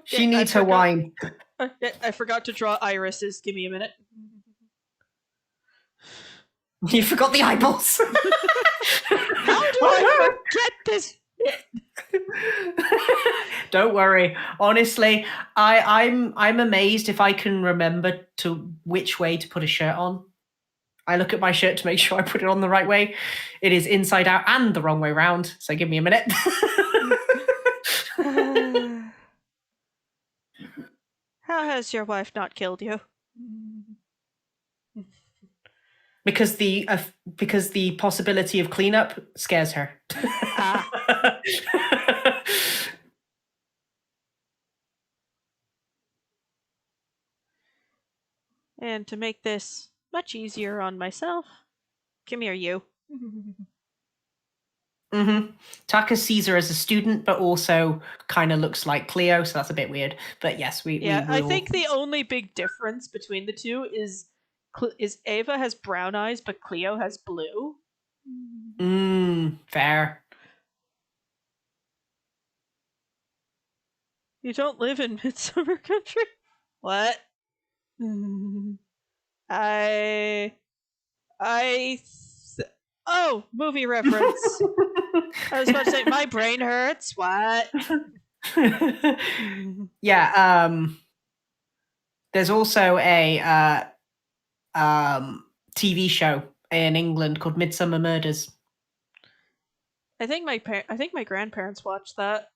She needs her wine. I forgot to draw irises. Give me a minute. You forgot the eyeballs. How do I forget this? Don't worry. Honestly, I'm amazed if I can remember to which way to put a shirt on. I look at my shirt to make sure I put it on the right way. It is inside out and the wrong way round. So give me a minute. How has your wife not killed you? because the possibility of cleanup scares her. And to make this much easier on myself, come here, you. Taka sees her as a student, but also kind of looks like Cleo, so that's a bit weird. But yes, we I think the only big difference between the two is Ava has brown eyes, but Cleo has blue. Fair. You don't live in Midsummer Country? What? Oh, movie reference. I was about to say, my brain hurts. What? Yeah, there's also a TV show in England called Midsummer Murders. I think my grandparents watched that.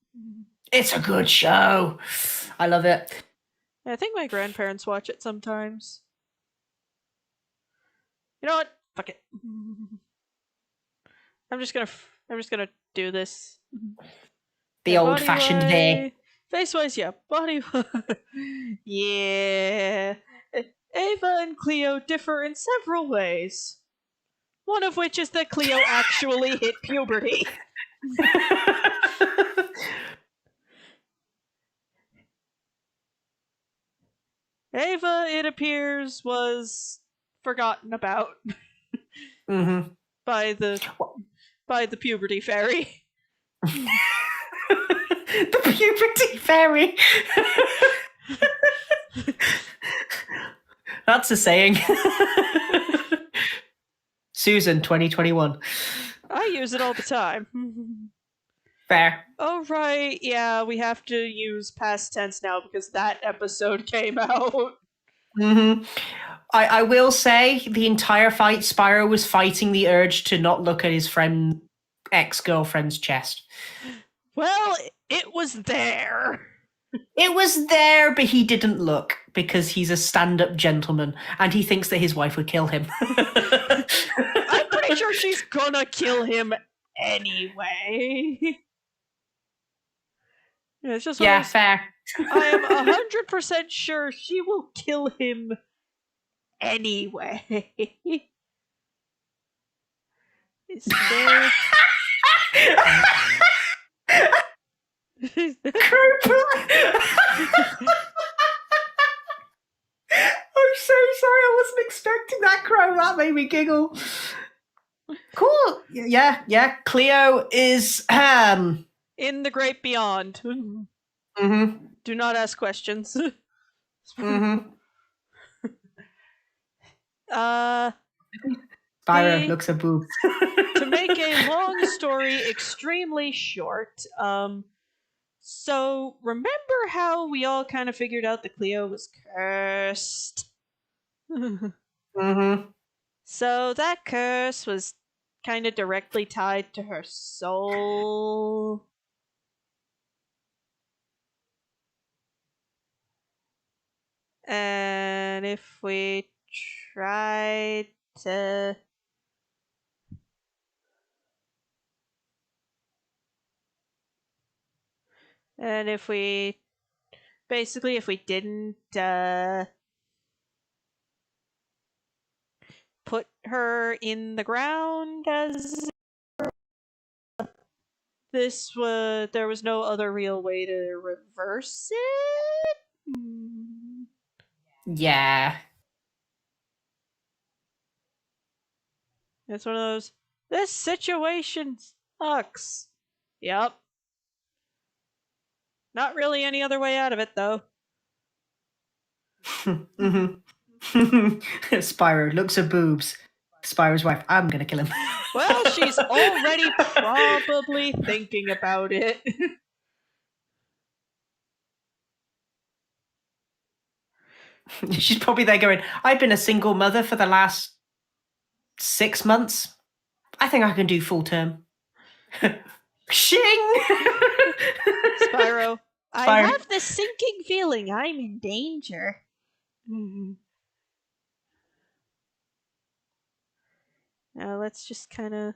It's a good show. I love it. I think my grandparents watch it sometimes. You know what? Fuck it. I'm just gonna do this. The old-fashioned way. Face-wise, yeah. Body. Yeah. Ava and Cleo differ in several ways. One of which is that Cleo actually hit puberty. Ava, it appears, was forgotten about by the puberty fairy. The puberty fairy. That's a saying. Susan, 2021. I use it all the time. Fair. Oh, right. Yeah, we have to use past tense now because that episode came out. I will say the entire fight, Spyro was fighting the urge to not look at his ex-girlfriend's chest. Well, it was there. It was there, but he didn't look because he's a stand-up gentleman and he thinks that his wife would kill him. I'm pretty sure she's gonna kill him anyway. It's just fair. I am 100% sure she will kill him anyway. Is there... I'm so sorry, I wasn't expecting that crow. That made me giggle. Cool. Yeah. Cleo is in the great beyond. Do not ask questions. Spyro looks a boob. To make a long story extremely short, so remember how we all kind of figured out that Cleo was cursed? So that curse was kind of directly tied to her soul. And if we tried to... And if we... Basically, if we didn't put her in the ground as... there was no other real way to reverse it? Yeah. It's one of those, this situation sucks. Yep. Not really any other way out of it, though. Spyro looks at boobs. Spyro's wife. I'm gonna kill him. Well, she's already probably thinking about it. She's probably there going, I've been a single mother for the last 6 months. I think I can do full term. Shing! Spyro, I Spyro. have this sinking feeling I'm in danger. Now let's just kind of.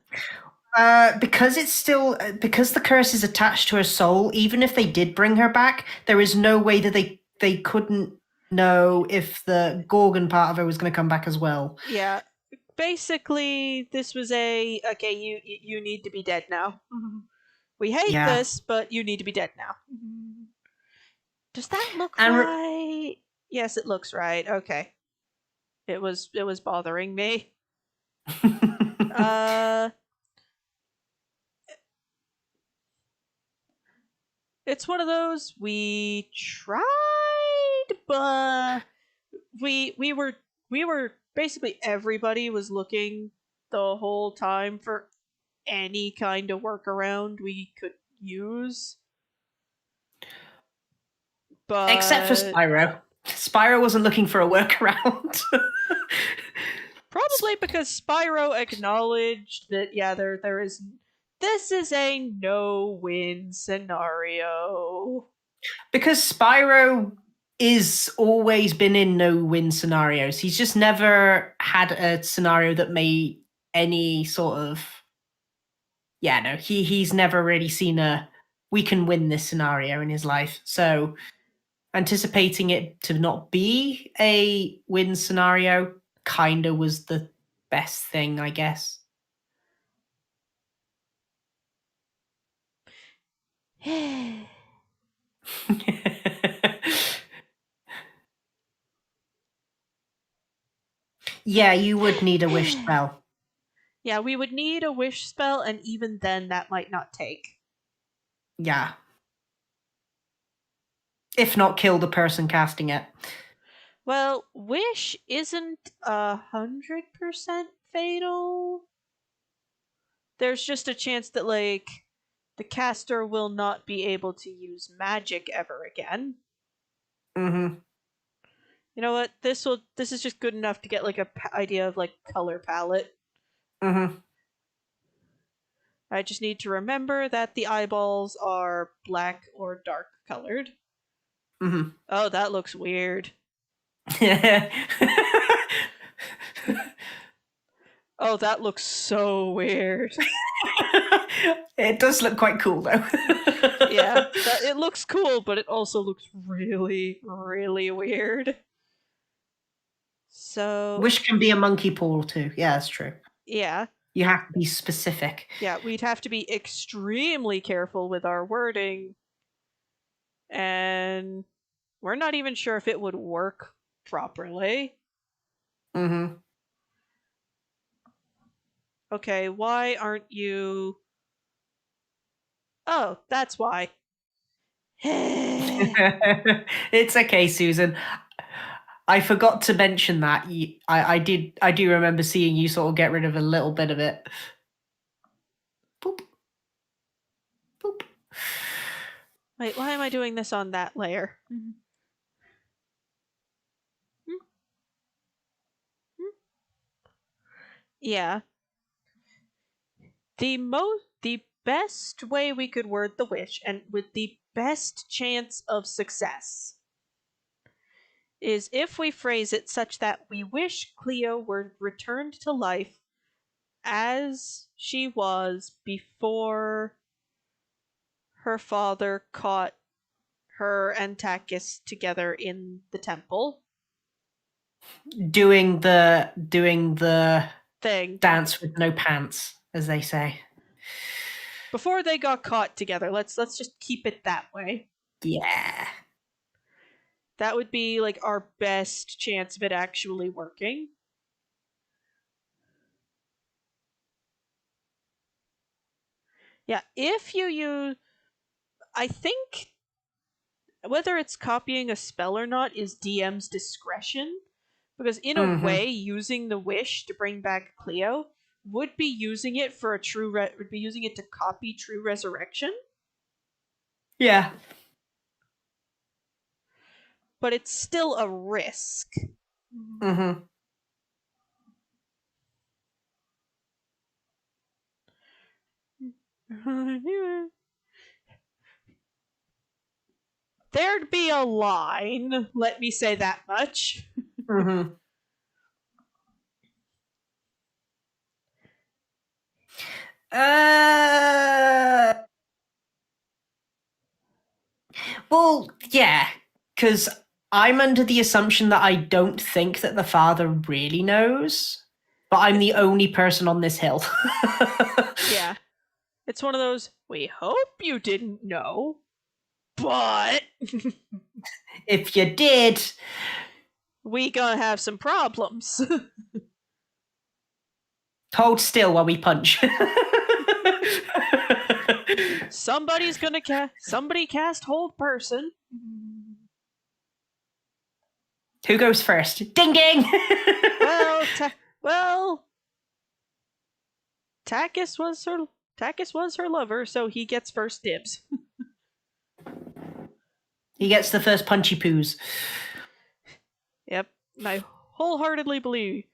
Because it's still because the curse is attached to her soul. Even if they did bring her back, there is no way that they couldn't know if the Gorgon part of her was going to come back as well. Yeah, basically, this was a okay. You need to be dead now. We hate Yeah. this, but you need to be dead now. Does that look And right? Yes, it looks right. Okay. It was bothering me. It's one of those we tried, but we were basically everybody was looking the whole time for any kind of workaround we could use. But except for Spyro. Spyro wasn't looking for a workaround. probably because Spyro acknowledged that there is this is a no-win scenario. Because Spyro is always been in no-win scenarios. He's just never had a scenario that made any sort of he's never really seen a we can win this scenario in his life. So anticipating it to not be a win scenario kind of was the best thing, I guess. Yeah, you would need a wish spell. Yeah, we would need a wish spell, and even then, that might not take. Yeah. If not kill the person casting it. Well, wish isn't 100% fatal. There's just a chance that, like, the caster will not be able to use magic ever again. Mm-hmm. You know what? This is just good enough to get like a idea of like color palette. Mm-hmm. I just need to remember that the eyeballs are black or dark colored. Mm-hmm. Oh, that looks weird. Oh, that looks so weird. It does look quite cool though. Yeah, it looks cool, but it also looks really, really weird. So Wish can be a monkey paw too. Yeah, that's true. yeah. You have to be specific. Yeah, we'd have to be extremely careful with our wording. And we're not even sure if it would work properly. Mm-hmm. Okay, why aren't you. Oh, that's why. It's okay, Susan. I forgot to mention that. I do remember seeing you sort of get rid of a little bit of it. Boop. Boop. Wait, why am I doing this on that layer? Yeah. The best way we could word the wish, and with the best chance of success, is if we phrase it such that we wish Cleo were returned to life as she was before her father caught her and Takis together in the temple. Doing the Thing. dance with no pants, as they say. Before they got caught together. Let's just keep it that way. Yeah. That would be like our best chance of it actually working. Yeah, if you use. I think whether it's copying a spell or not is DM's discretion, Because in a way, using the wish to bring back Cleo would be using it for a true would be using it to copy true resurrection. Yeah. But it's still a risk. Mm-hmm. There'd be a line, let me say that much. Mm-hmm. Well, yeah, because I'm under the assumption that I don't think that the father really knows, but I'm the only person on this hill. Yeah. It's one of those, we hope you didn't know, but If you did, we gonna have some problems. hold still while we punch. Somebody's gonna somebody cast hold person. Who goes first? Ding ding. Well, Takis was her lover, so he gets first dibs. He gets the first punchy poos. Yep, I wholeheartedly believe.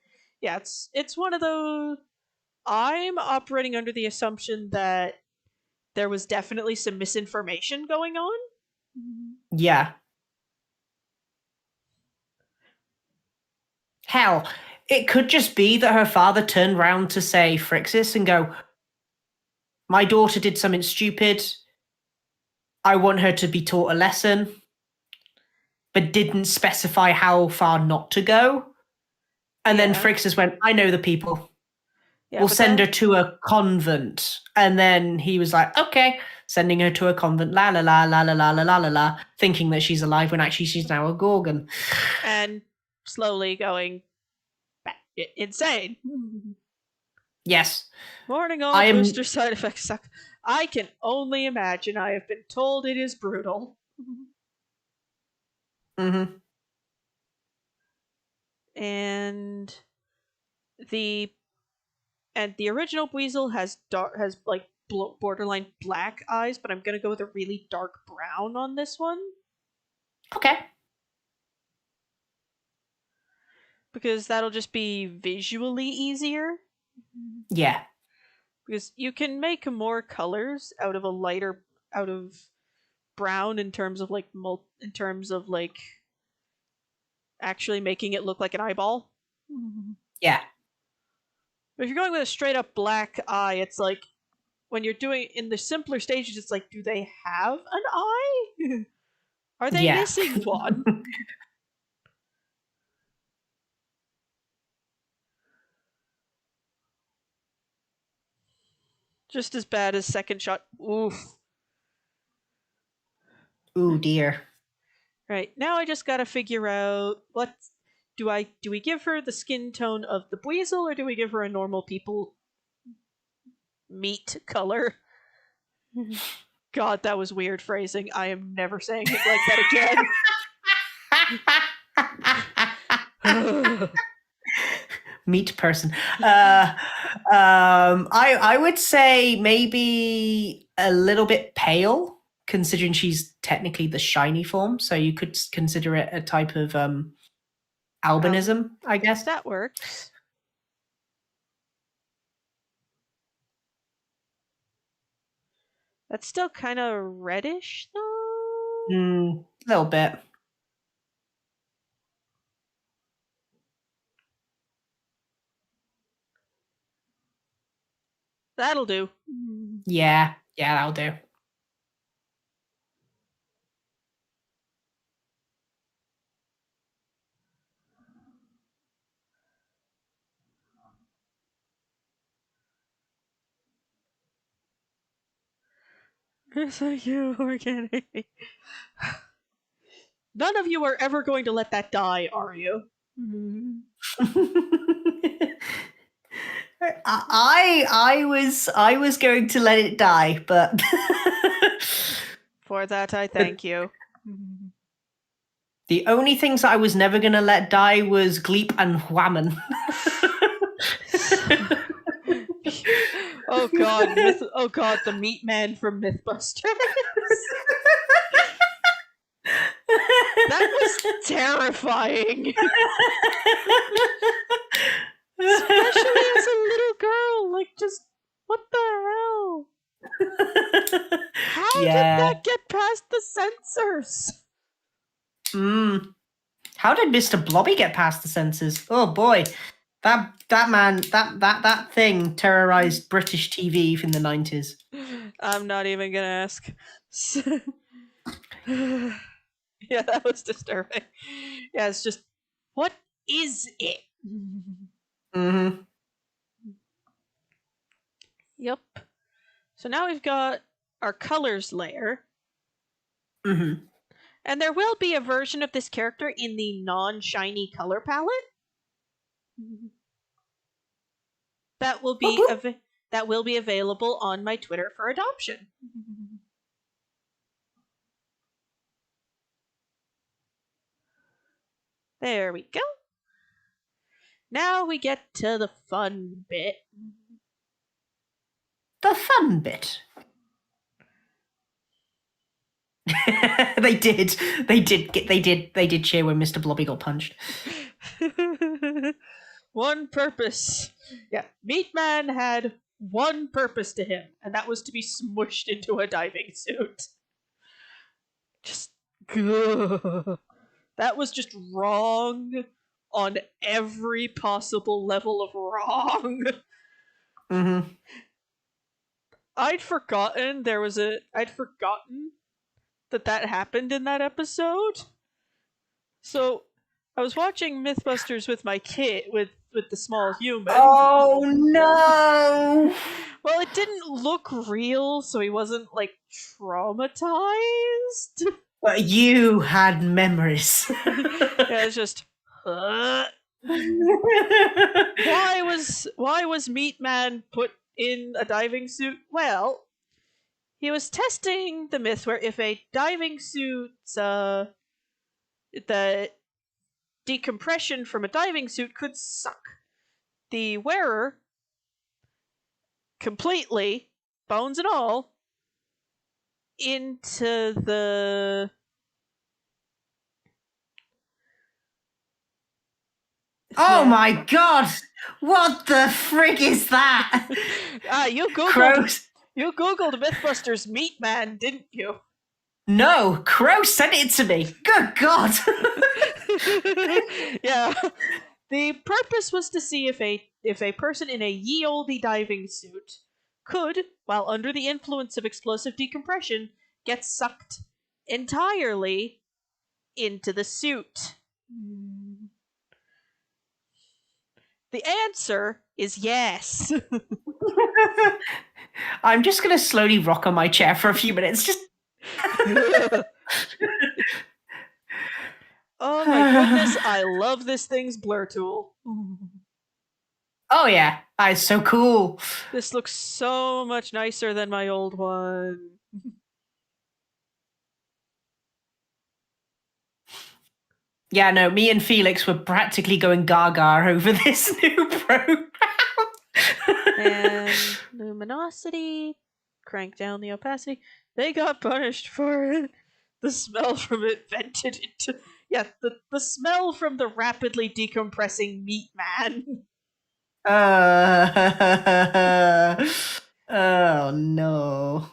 Yeah, it's one of those. I'm operating under the assumption that there was definitely some misinformation going on. Yeah. Hell, it could just be that her father turned round to say Phrixus and go, my daughter did something stupid. I want her to be taught a lesson, but didn't specify how far not to go. And then Phrixus went, I know the people. Yeah, we'll send her to a convent. And then he was like, okay, sending her to a convent, la la la la la la la la la la, thinking that she's alive when actually she's now a Gorgon. And slowly going insane. Yes. Morning all booster side effects suck. I can only imagine. I have been told it is brutal. Mm-hmm. And the original Buizel has like borderline black eyes, but I'm gonna go with a really dark brown on this one. Okay. Because that'll just be visually easier. Yeah. Because you can make more colors out of brown in terms of like actually making it look like an eyeball. Yeah. But if you're going with a straight up black eye, it's like when you're doing in the simpler stages, it's like, do they have an eye? Are they missing one? Just as bad as second shot. Oof. Ooh dear. Right, now I just gotta figure out what do we give her the skin tone of the Buizel, or do we give her a normal people meat color? God, that was weird phrasing. I am never saying it like that again. Meat person. I would say maybe a little bit pale, considering she's technically the shiny form. So you could consider it a type of albinism, I guess. That works. That's still kind of reddish, though? A little bit. That'll do. Yeah, that'll do. Thank you, organic. None of you are ever going to let that die, are you? I was going to let it die, but for that I thank you. The only things that I was never gonna let die was Gleep and Whammon. Oh God, the Meat Man from MythBusters. That was terrifying. Especially as a little girl, like, just what the hell? How did Yeah. that get past the censors? How did Mr. Blobby get past the censors? Oh boy. That man, that thing terrorized British TV in the 90s. I'm not even gonna ask. Yeah, that was disturbing. Yeah, it's just, what is it? Mm-hmm. Yep. So now we've got our colors layer, Mm-hmm. and there will be a version of this character in the non-shiny color palette. That will be available on my Twitter for adoption. There we go. Now we get to the fun bit. The fun bit. They did. They did cheer when Mr. Blobby got punched. One purpose. Yeah, Meat Man had one purpose to him, and that was to be smushed into a diving suit. Just that was just wrong on every possible level of wrong. Mm-hmm. I'd forgotten that happened in that episode. So I was watching Mythbusters with my kid, with the small human. Oh no! Well, it didn't look real, so he wasn't like traumatized. But you had memories. Yeah, it's just. Why was Meat Man put in a diving suit? Well, he was testing the myth where if a diving suit's the decompression from a diving suit could suck the wearer completely, bones and all, into the Oh my god! What the frig is that? you Crows. googled Mythbusters Meat Man, didn't you? No, Crow sent it to me. Good god! Yeah. The purpose was to see if a person in a ye olde diving suit could, while under the influence of explosive decompression, get sucked entirely into the suit. The answer is yes. I'm just gonna slowly rock on my chair for a few minutes. Just. Oh my goodness, I love this thing's blur tool. Oh yeah, it's so cool. This looks so much nicer than my old one. Yeah, no, me and Felix were practically going gaga over this new program. And luminosity, crank down the opacity. They got punished for it. The smell from it vented into. Yeah, the smell from the rapidly decompressing Meat Man. Oh no.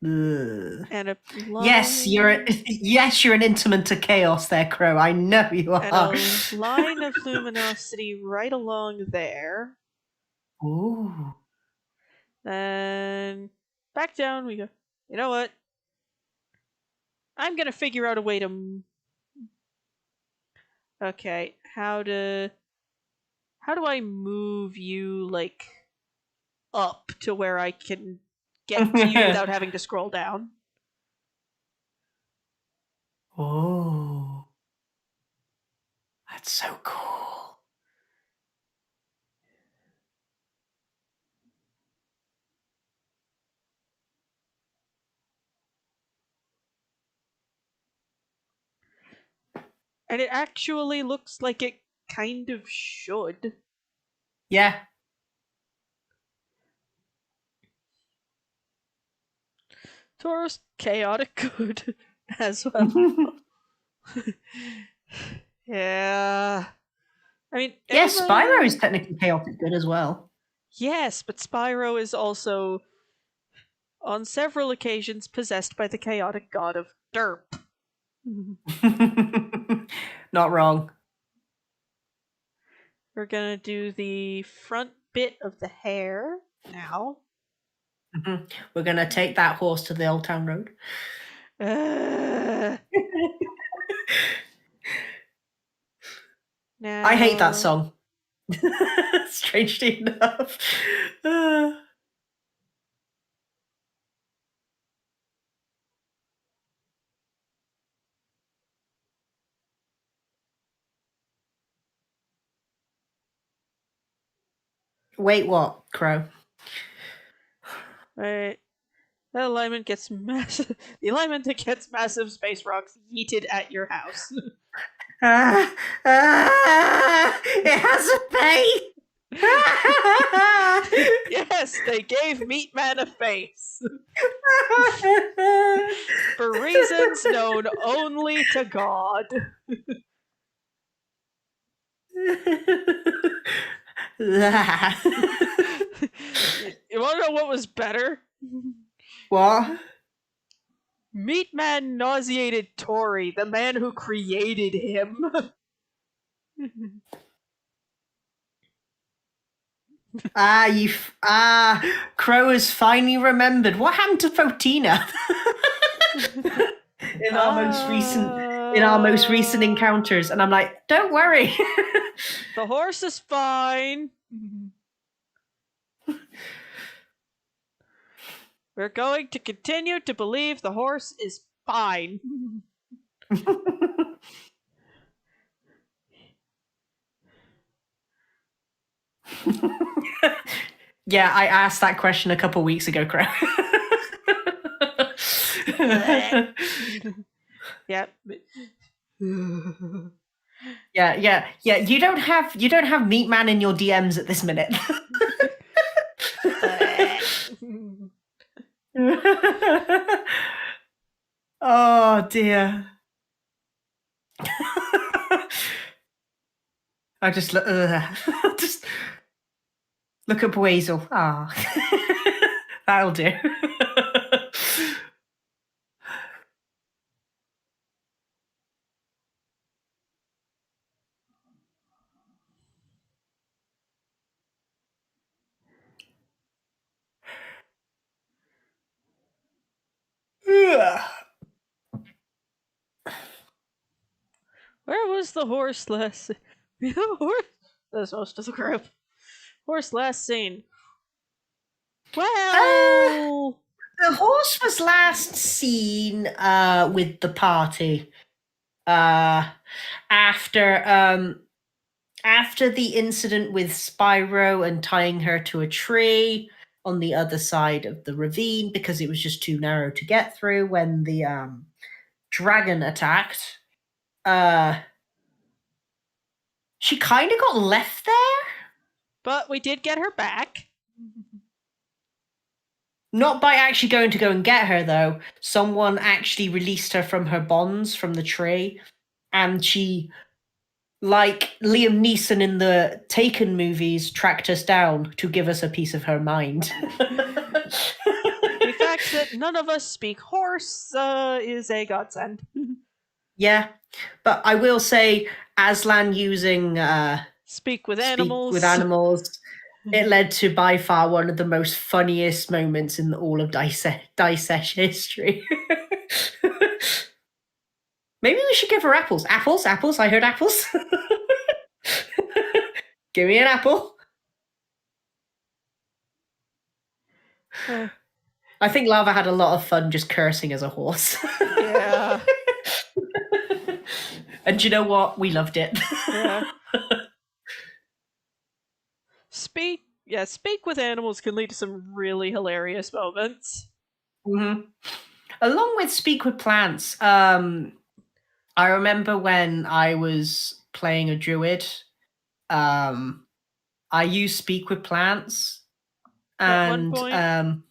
Ugh. And a line, Yes, you're an intimate to chaos there, Crow. I know you and are. a line of luminosity right along there. Ooh. Then back down we go. You know what? I'm gonna figure out a way to. Okay, how do I move you like up to where I can get to you without having to scroll down? Oh. That's so cool. And it actually looks like it kind of should. Yeah. Taurus, chaotic good as well. Yeah. I mean, Yes, Spyro is Ava. technically chaotic good as well. Yes, but Spyro is also, on several occasions, possessed by the chaotic god of derp. Not wrong. We're gonna do the front bit of the hair now. We're gonna take that horse to the Old Town Road. Now, I hate that song. Strangely enough. Wait, what? Crow. Right. That alignment gets massive. The alignment that gets massive space rocks yeeted at your house. It has a face. Yes, they gave Meat Man a face. For reasons known only to God. You want to know what was better? What? Meat Man nauseated Tori, the man who created him. Crow has finally remembered. What happened to Fotina? in our most recent encounters, and I'm like, don't worry. The horse is fine. We're going to continue to believe the horse is fine. Yeah, I asked that question a couple weeks ago, Crow. Yep. Yeah. You don't have Meat Man in your DMs at this minute. Oh dear. I just look. Just look at Buizel. Ah, that'll do. Where was the horse last? That's most of the group. Horse last seen. Well, The horse was last seen with the party after the incident with Spyro and tying her to a tree on the other side of the ravine because it was just too narrow to get through when the dragon attacked. She kind of got left there. but we did get her back. Not by actually going to go and get her, though. Someone actually released her from her bonds from the tree, and she, like Liam Neeson in the Taken movies, tracked us down to give us a piece of her mind. The fact that none of us speak horse is a godsend. Yeah, but I will say, Aslan using Speak with speak animals. with animals, it led to by far one of the most funniest moments in all of Dice history. Maybe we should give her apples. Apples. I heard apples. Give me an apple. I think Lava had a lot of fun just cursing as a horse. Yeah. And you know what? We loved it. Yeah. Speak with animals can lead to some really hilarious moments. Mm-hmm. Along with speak with plants, I remember when I was playing a druid, I used speak with plants, At one and point,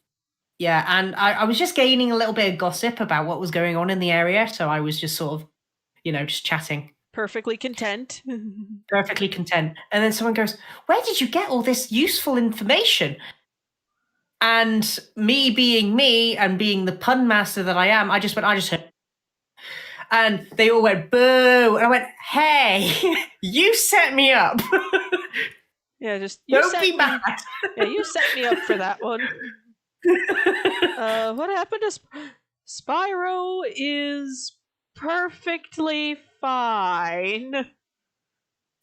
yeah, and I was just gaining a little bit of gossip about what was going on in the area, so I was just sort of, just chatting, perfectly content. perfectly content. And then someone goes, "Where did you get all this useful information?" And me being me and being the pun master that I am, I just heard. And they all went, "Boo." And I went, "Hey, you set me up." Yeah, just you Don't set be me. mad. Yeah, you set me up for that one. What happened to Spyro is perfectly fine.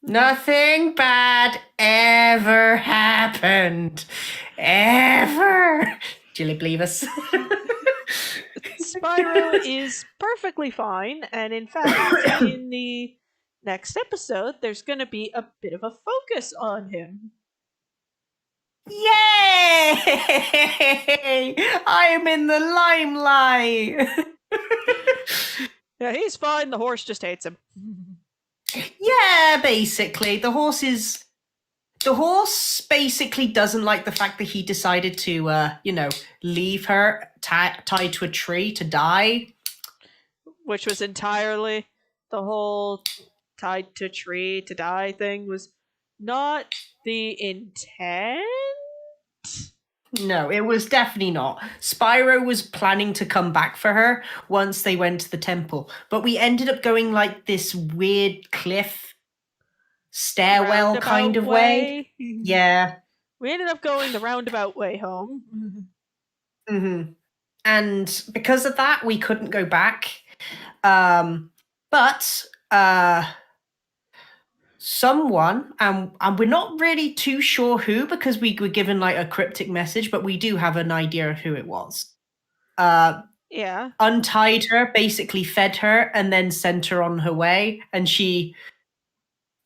Nothing bad ever happened. Ever. Do you believe us? Spyro is perfectly fine, and in fact, in the next episode, there's going to be a bit of a focus on him. Yay! I am in the limelight. Yeah, he's fine, the horse just hates him. Yeah, basically. The horse basically doesn't like the fact that he decided to, leave her tied to a tree to die. Which was entirely the whole tied to tree to die thing was not the intent. No, it was definitely not. Spyro was planning to come back for her once they went to the temple, but we ended up going like this weird cliff stairwell kind Roundabout of way. way. Yeah. We ended up going the roundabout way home. Mm-hmm. And because of that, we couldn't go back. But someone, and we're not really too sure who, because we were given like a cryptic message, but we do have an idea of who it was. Yeah. Untied her, basically fed her, and then sent her on her way. And she,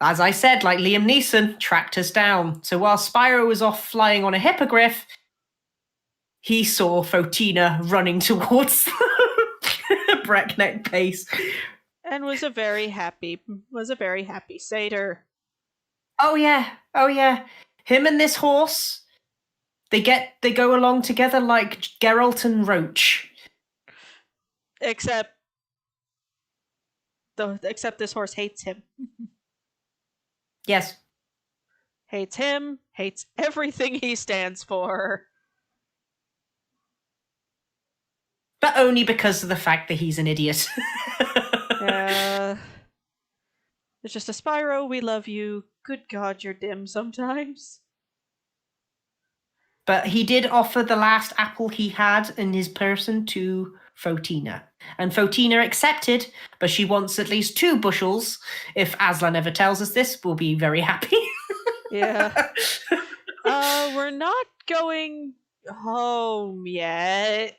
as I said, like Liam Neeson, tracked us down. So while Spyro was off flying on a hippogriff, he saw Fotina running towards the breakneck pace. And was a very happy satyr. Oh yeah. Him and this horse, they go along together like Geralt and Roach. Except this horse hates him. Yes. Hates him, hates everything he stands for. But only because of the fact that he's an idiot. It's just a Spyro, we love you. Good God, you're dim sometimes. But he did offer the last apple he had in his person to Fotina. And Fotina accepted, but she wants at least 2 bushels. If Aslan ever tells us this, we'll be very happy. Yeah. We're not going home yet.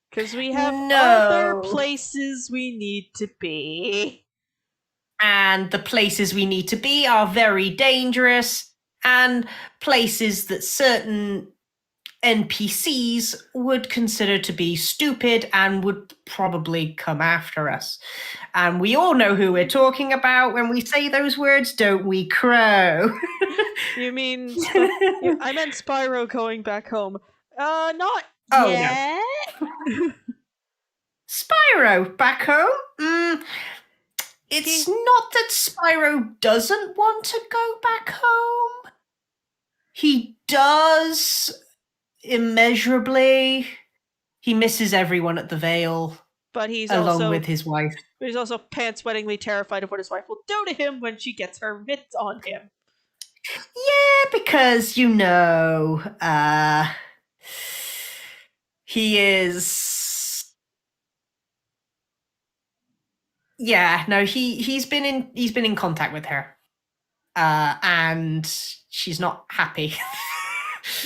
Because we have other places we need to be. And the places we need to be are very dangerous, and places that certain NPCs would consider to be stupid and would probably come after us. And we all know who we're talking about when we say those words, don't we, Crow? You mean I meant Spyro going back home. Not yet. No. Spyro back home? It's not that Spyro doesn't want to go back home. He does immeasurably. He misses everyone at the Vale. But he's along with his wife. But he's also pants-wettingly terrified of what his wife will do to him when she gets her mitts on him. Yeah, because he is. Yeah, no, he's been in contact with her, and she's not happy.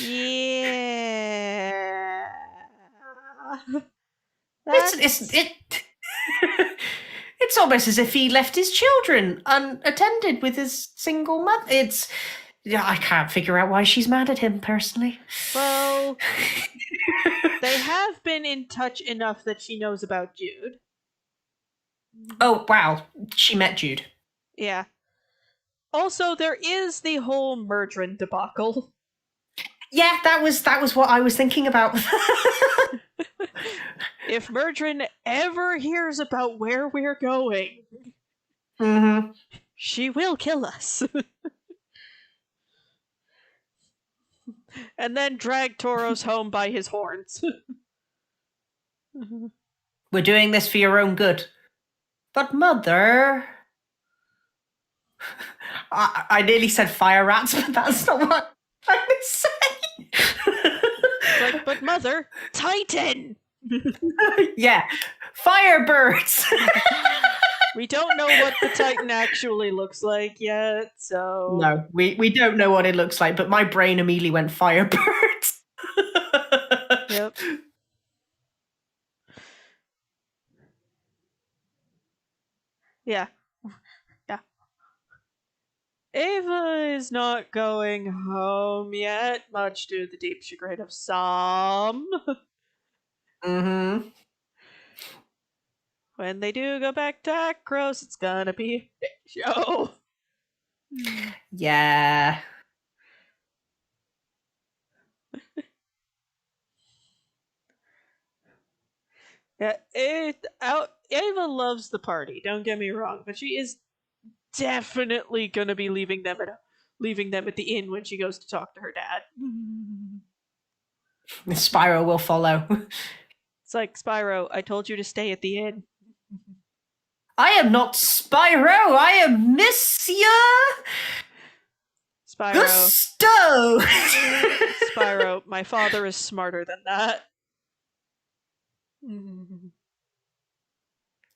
Yeah, it's almost as if he left his children unattended with his single mother. I can't figure out why she's mad at him personally. Well, they have been in touch enough that she knows about Jude. Oh, wow. She met Jude. Yeah. Also, there is the whole Murdrin debacle. Yeah, that was what I was thinking about. If Murdrin ever hears about where we're going, Mm-hmm. she will kill us. And then drag Tauros home by his horns. We're doing this for your own good. But Mother... I nearly said fire rats, but that's not what I was saying. It's like, but Mother, Titan! Yeah, firebirds! We don't know what the Titan actually looks like yet, so... No, we don't know what it looks like, but my brain immediately went firebirds. Yep. Yeah. Yeah. Ava is not going home yet, much to the deep chagrin of some. Mm-hmm. When they do go back to Akros, it's gonna be a big show. Yeah. Yeah, Ava loves the party, don't get me wrong, but she is definitely gonna be leaving them at the inn when she goes to talk to her dad. Spyro will follow. It's like, Spyro, I told you to stay at the inn. I am not Spyro, I am Monsieur Spyro, Gusto! Spyro, my father is smarter than that.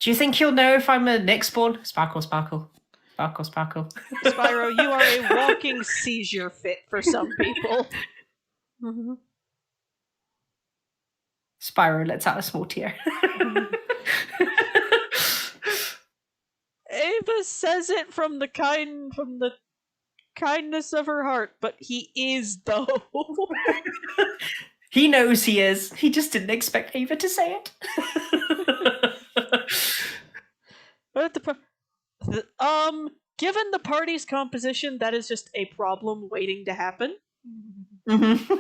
Do you think he'll know if I'm a Nick spawn? Sparkle, sparkle. Sparkle, sparkle. Spyro, you are a walking seizure fit for some people. Spyro lets out a small tear. Ava says it from the kindness of her heart, but he is though. He knows he is. He just didn't expect Ava to say it. But given the party's composition, that is just a problem waiting to happen. Mm-hmm.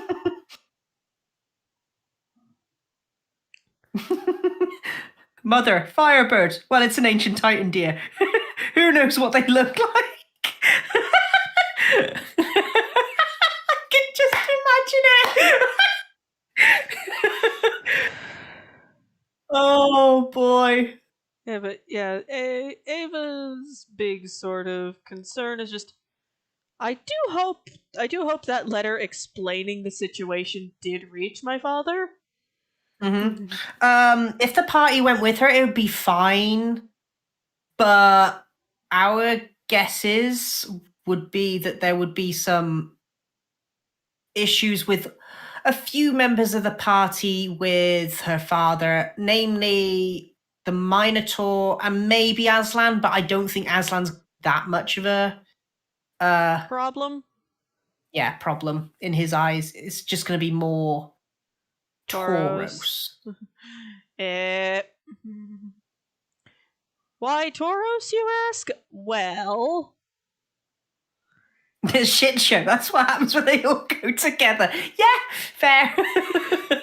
Mother, Firebird. Well, it's an ancient Titan, dear. Who knows what they look like? I can just imagine it. Oh boy. Yeah, but yeah, Ava's big sort of concern is just I do hope that letter explaining the situation did reach my father. Mm-hmm. If the party went with her, it would be fine. But our guesses would be that there would be some issues with a few members of the party with her father, namely the Minotaur and maybe Aslan, but I don't think Aslan's that much of a problem. Yeah, problem in his eyes. It's just going to be more Tauros. Why Tauros, you ask? Well, the shit show. That's what happens when they all go together. Yeah, fair.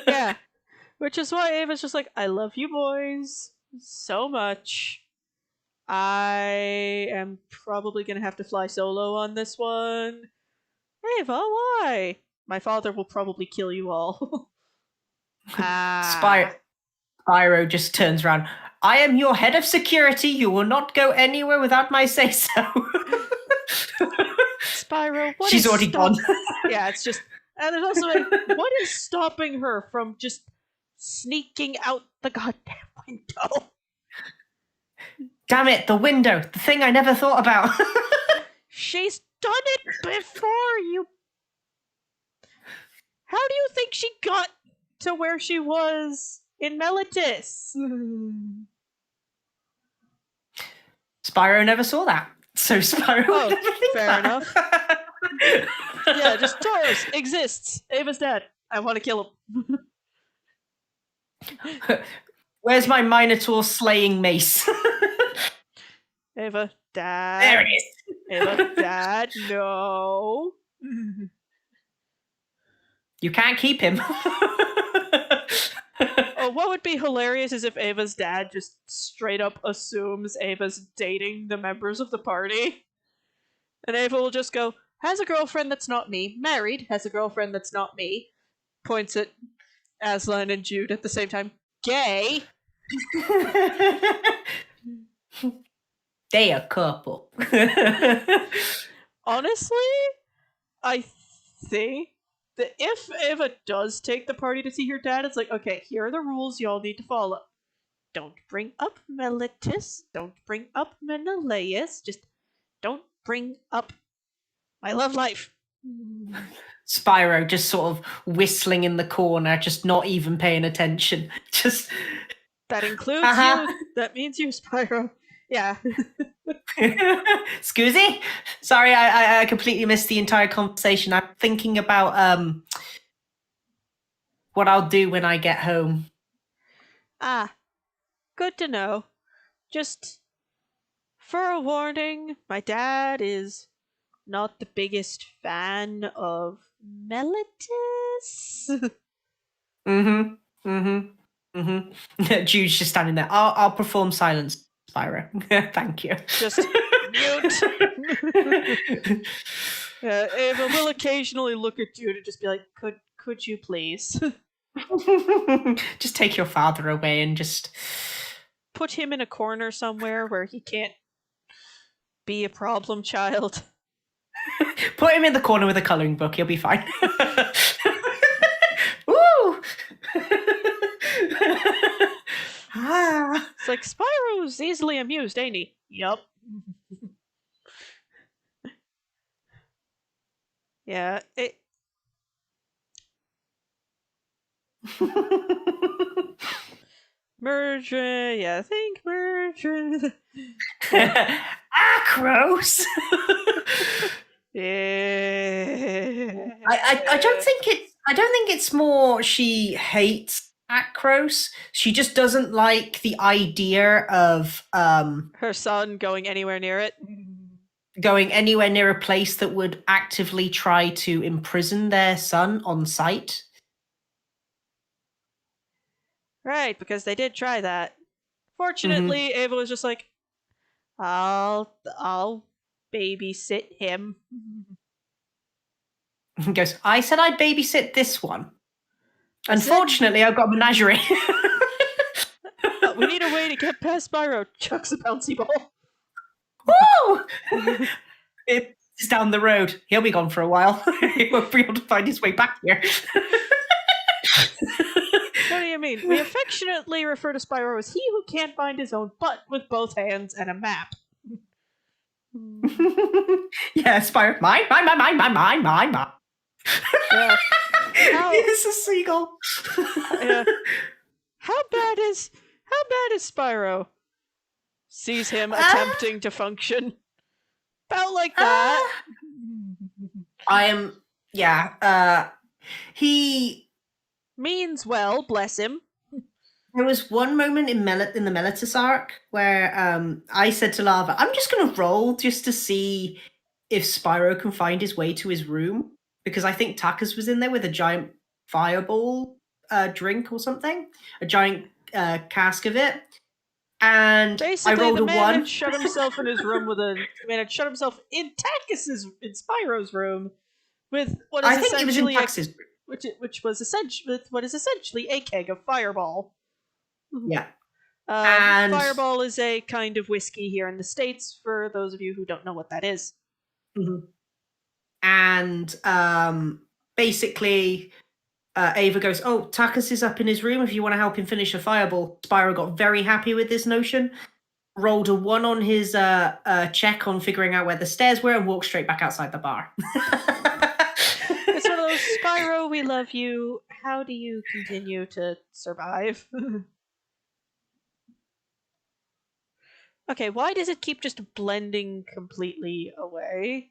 Yeah. Which is why Ava's just like, I love you boys so much. I am probably going to have to fly solo on this one. Ava, why? My father will probably kill you all. Spyro just turns around. I am your head of security. You will not go anywhere without my say-so. Spyro, what She's already gone. Yeah, it's just... And there's also what is stopping her from just sneaking out the goddamn window? Damn it, the window. The thing I never thought about. She's done it before, you... How do you think she got to where she was in Melitus? Spyro never saw that. So Spyro would never think fair that. enough. Yeah, just Tauros exists. Ava's dead. I want to kill him. Where's my Minotaur slaying mace? Ava, Dad. There it is. Ava, Dad, no. You can't keep him. Oh, what would be hilarious is if Ava's dad just straight up assumes Ava's dating the members of the party. And Ava will just go, has a girlfriend that's not me, married, has a girlfriend that's not me, points at Aslan and Jude at the same time, gay. They a couple. Honestly, I think that if Ava does take the party to see her dad, it's like, okay, here are the rules y'all need to follow. Don't bring up Meletus. Don't bring up Menelaus. Just don't bring up my love life. Spyro just sort of whistling in the corner, just not even paying attention. Just That includes you. That means you, Spyro. Yeah. Scusi? Sorry, I completely missed the entire conversation. I'm thinking about what I'll do when I get home. Ah, good to know. Just for a warning, my dad is not the biggest fan of Meletus. Jude's just standing there. I'll perform silence, Spyro. Thank you. Just mute. Ava will occasionally look at Jude and just be like, could you please? Just take your father away and just put him in a corner somewhere where he can't be a problem child. Put him in the corner with a colouring book. He'll be fine. Woo! It's like, Spyro's easily amused, ain't he? Yup. Yeah, Murdred, yeah, I think Murdred. Acros. Yeah. I don't think it's more she hates Acros. She just doesn't like the idea of her son going anywhere near it. Going anywhere near a place that would actively try to imprison their son on sight. Right, because they did try that. Fortunately, Ava was just like, I'll babysit him. He goes, I said I'd babysit this one. Unfortunately, I've got a menagerie. We need a way to get past Spyro. Chucks a bouncy ball. Woo! It's down the road. He'll be gone for a while. He won't be able to find his way back here. What do you mean? We affectionately refer to Spyro as he who can't find his own butt with both hands and a map. Yeah, Spyro. Mine. Yeah. It's a seagull. Yeah. How bad is Spyro? Sees him attempting to function. About like that. He means well, bless him. There was one moment in the Meletus arc where I said to Lava, I'm just going to roll just to see if Spyro can find his way to his room. Because I think Takas was in there with a giant fireball drink or something. A giant cask of it. And basically, I rolled the a man 1. had shut himself in his room in Takas's in Spyro's room with what is it was in Takas's room. which was essentially a keg of Fireball. Yeah. And Fireball is a kind of whiskey here in the States, for those of you who don't know what that is. Mm-hmm. And basically, Ava goes, oh, Takas is up in his room if you want to help him finish a fireball. Spyro got very happy with this notion, rolled a 1 on his check on figuring out where the stairs were, and walked straight back outside the bar. It's one of those, Spyro, we love you. How do you continue to survive? Okay, why does it keep just blending completely away?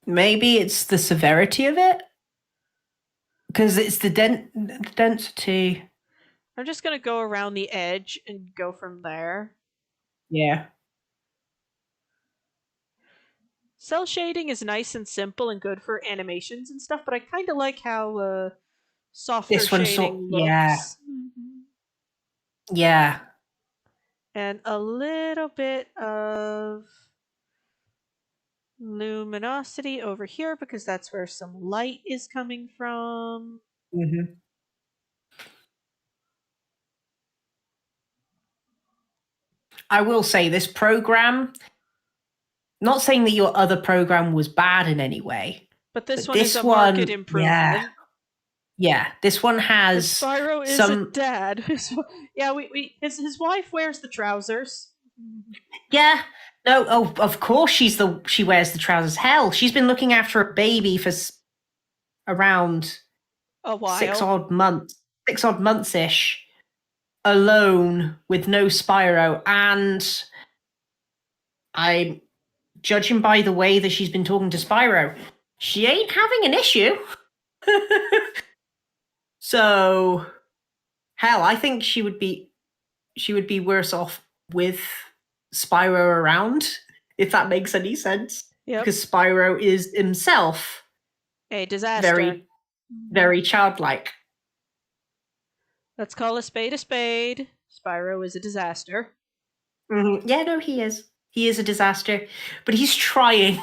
Maybe it's the severity of it? Because it's the density. I'm just going to go around the edge and go from there. Yeah. Cell shading is nice and simple and good for animations and stuff, but I kind of like how softer This one sort, shading yeah, looks. Mhm. yeah. And a little bit of luminosity over here because that's where some light is coming from. Hmm. I will say this program. Not saying that your other program was bad in any way, But this but one is this a market one, yeah, improvement. yeah, this one And has Spyro is a some. dad. Yeah, his wife wears the trousers. Yeah, no, oh, of course she wears the trousers. Hell, she's been looking after a baby for around A six while. odd months, 6 odd months ish, alone with no Spyro, and I'm judging by the way that she's been talking to Spyro, she ain't having an issue. So, hell, I think she would be worse off with Spyro around, if that makes any sense. Yep. Because Spyro is himself A disaster. very, very childlike. Let's call a spade a spade. Spyro is a disaster. Yeah, no, he is. He is a disaster, but he's trying.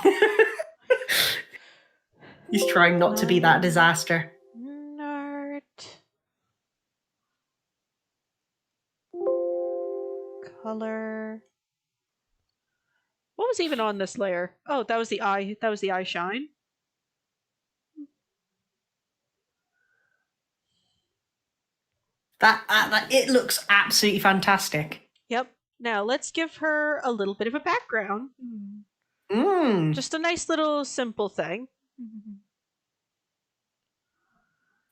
He's trying not to be that disaster. Nerd. Color. What was even on this layer? Oh, that was the eye. That was the eye shine. That it looks absolutely fantastic. Yep. Now let's give her a little bit of a background. Mm, Just a nice little simple thing.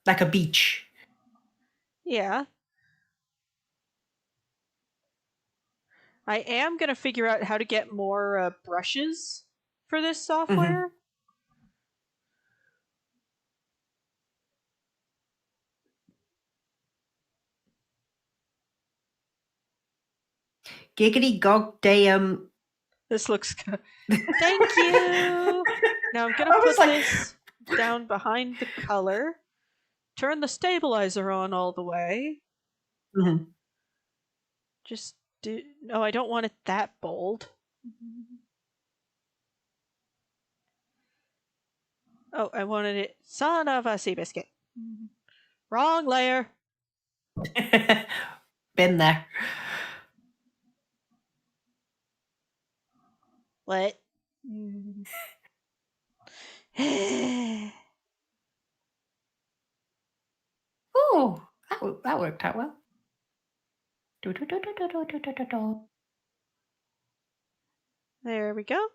like a beach. Yeah. I am going to figure out how to get more brushes for this Hmm. software. Giggity gog damn. This looks good. Thank you. Now I'm going to I was put like, this down behind the color. Turn the stabilizer on all the way. mhm. Just do. No, I don't want it that bold. Oh, I wanted it. Son of a sea biscuit. Wrong layer. Been there. What? Oh, that worked out well. Do, do, do, do, do, do, do, do, do. There we go.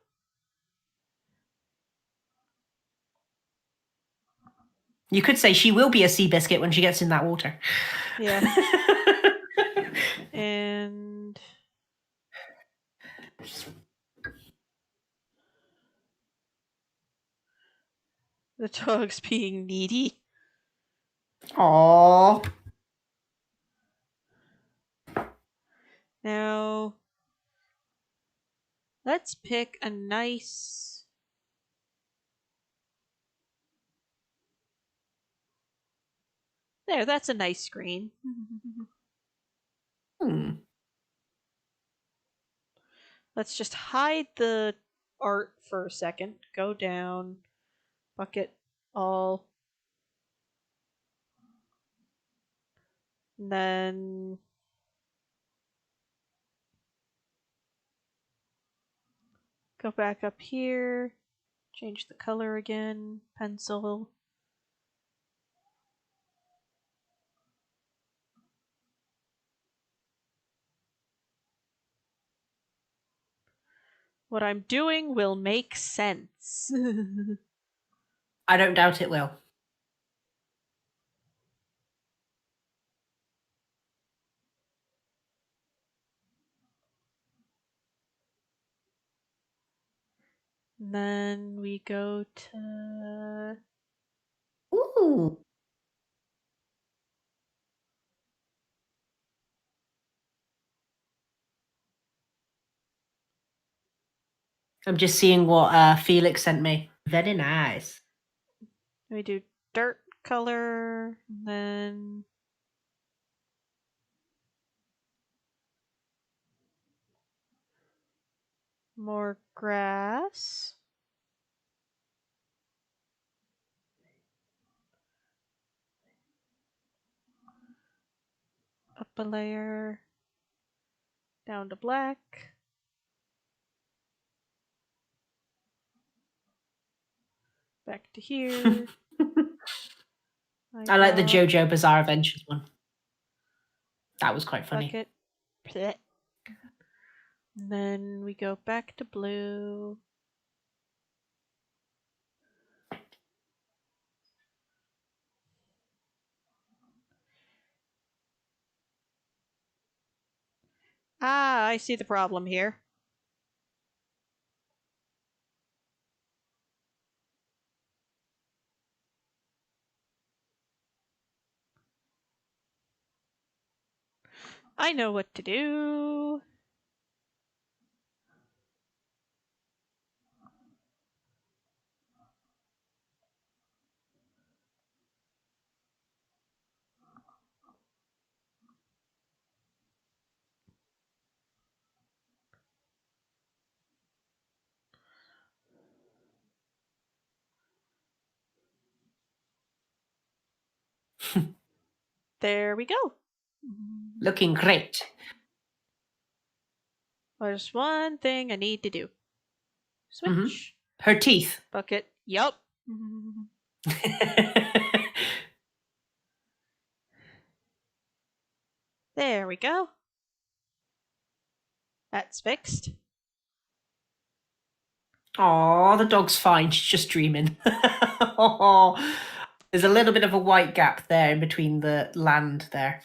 You could say she will be a sea biscuit when she gets in that water. Yeah. And the dog's being needy. Aww. Now, let's pick a nice. There, that's a nice screen. Hmm. Let's just hide the art for a second. Go down. Bucket all. And then go back up here. Change the color again. Pencil. What I'm doing will make sense. I don't doubt it will. Then we go to. Ooh. I'm just seeing what Felix sent me. Very nice. We do dirt color, then more grass. Up a layer, down to black. Back to here. I like the JoJo Bizarre Adventures one. That was quite funny. Bucket. Blech. And then we go back to blue. Ah, I see the problem here. I know what to do. There we go. Looking great. There's one thing I need to do. Switch. Her teeth. Bucket. Yup. There we go. That's fixed. Oh, the dog's fine. She's just dreaming. There's a little bit of a white gap there in between the land there.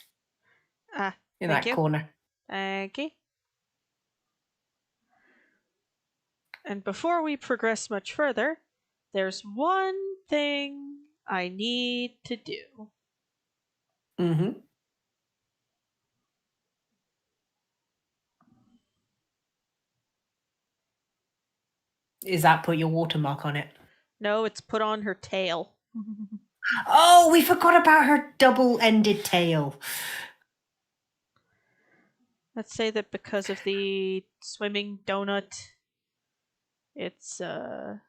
Ah, in thank that you. corner. Okay. And before we progress much further, there's one thing I need to do. Mm-hmm. Is that put your watermark on it? No, it's put on her tail. Oh, we forgot about her double-ended tail. Let's say that because of the swimming donut, it's on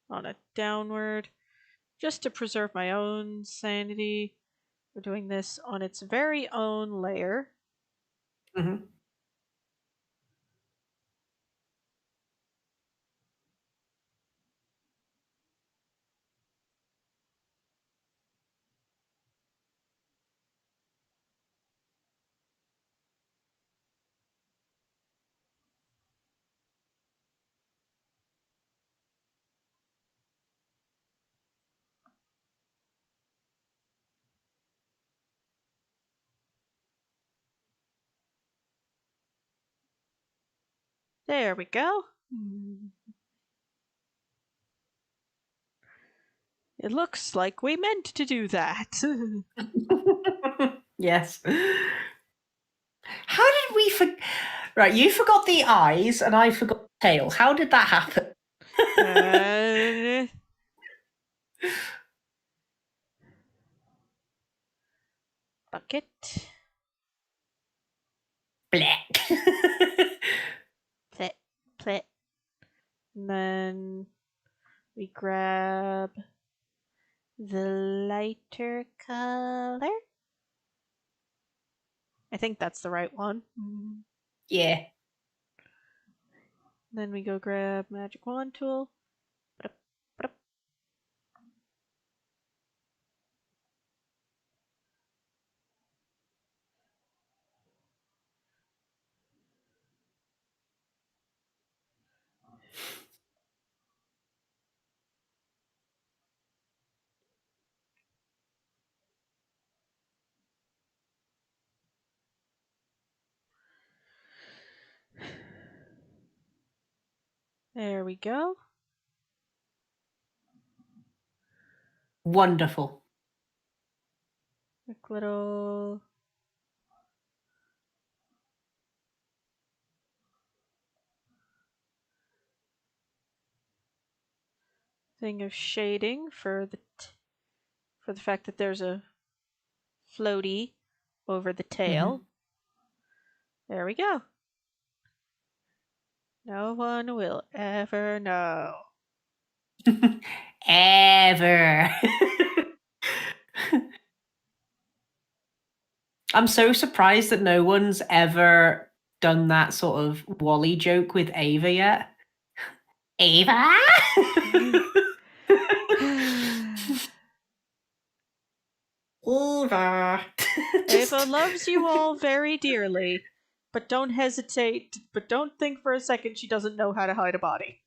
a downward. Just to preserve my own sanity, we're doing this on its very own layer. Mm-hmm. There we go. It looks like we meant to do that. Yes. How did we Right, you forgot the eyes and I forgot the tail. How did that happen? Bucket. Black. Plit, plit. And then we grab the lighter color. I think that's the right one. Yeah. Then we go grab magic wand tool. There we go. Wonderful. Like little thing of shading for the fact that there's a floaty over the tail. There we go. No one will ever know. Ever. I'm so surprised that no one's ever done that sort of Wally joke with Ava yet. Ava? Ava. Ava loves you all very dearly, but don't hesitate, but don't think for a second she doesn't know how to hide a body.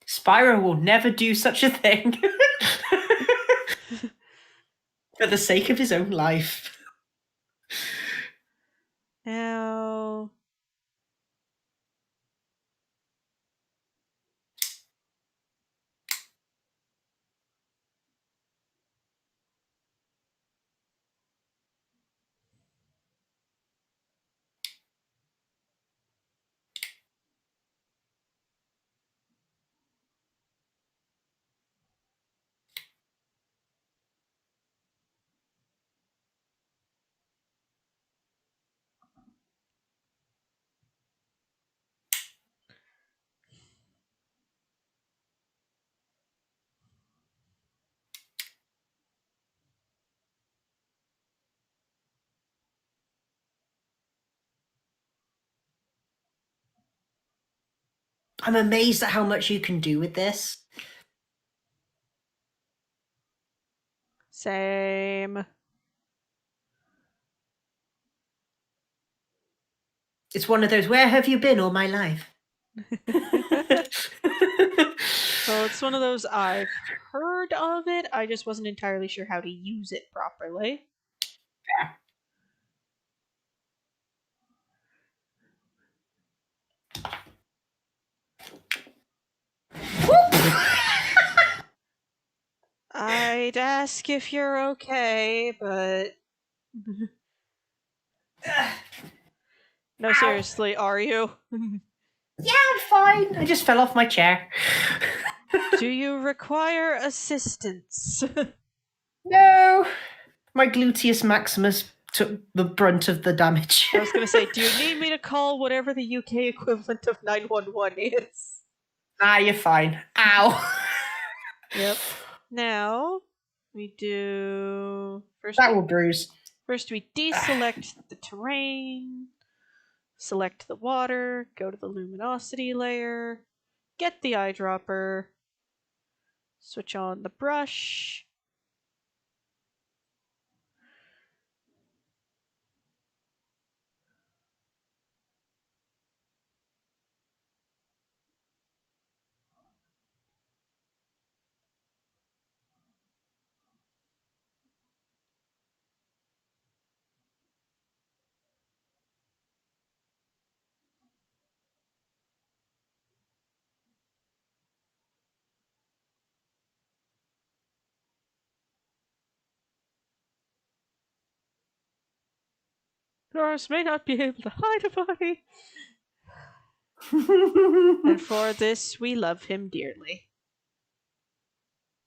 Spyro will never do such a thing. For the sake of his own life. Now, I'm amazed at how much you can do with this. same. It's one of those, where have you been all my life? Well, it's one of those I've heard of it, I just wasn't entirely sure how to use it properly. I'd ask if you're okay, but. No, Ow. seriously, are you? Yeah, I'm fine. I just fell off my chair. Do you require assistance? No. My gluteus maximus took the brunt of the damage. I was gonna say, do you need me to call whatever the UK equivalent of 911 is? Ah, you're fine. Ow. Yep. Now, we do. That will bruise. First, we deselect the terrain, select the water, go to the luminosity layer, get the eyedropper, switch on the brush. Doris may not be able to hide a body. And for this, we love him dearly.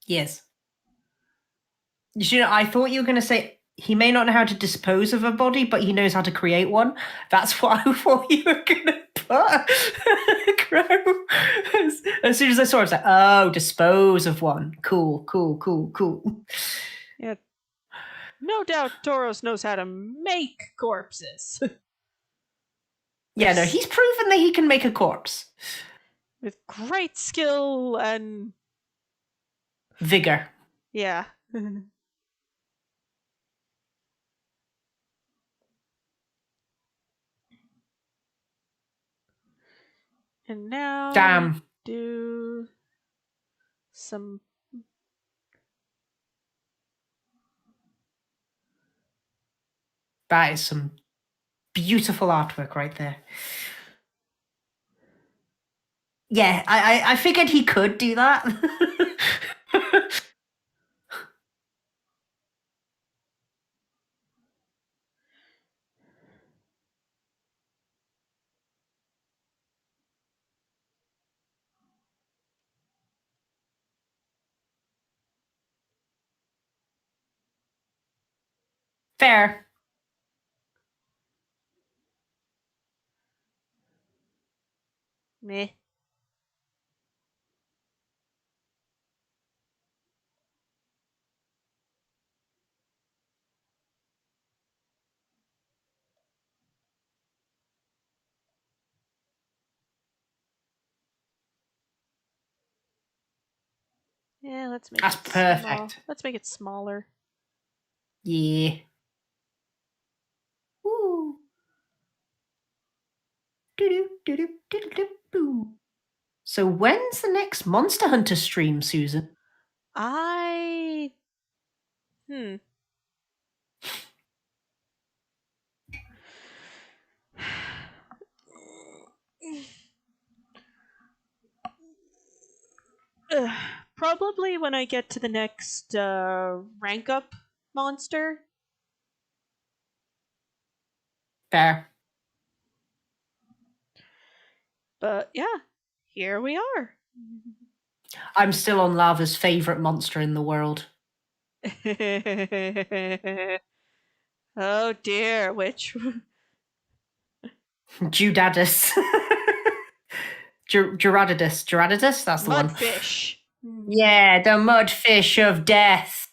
Yes. You know, I thought you were going to say he may not know how to dispose of a body, but he knows how to create one. That's what I thought you were going to put. Crow. As soon as I saw it, I was like, oh, dispose of one. Cool, cool, cool, cool. Yeah. No doubt Toros knows how to make corpses. Yeah, no, he's proven that he can make a corpse. With great skill and Vigor. yeah. And now Damn. do some That is some beautiful artwork right there. Yeah, I figured he could do that. Fair. Meh. Yeah, let's make That's it small. perfect. Let's make it smaller. Yeah. Woo. Doo-doo, doo-doo, doo-doo, boo. So when's the next Monster Hunter stream, Susan? I. Probably when I get to the next rank up monster. Fair. But yeah, here we are. I'm still on Lava's favourite monster in the world. Oh dear, which? Judadus. Gerardidus, that's the one. Mudfish. Yeah, the mudfish of death.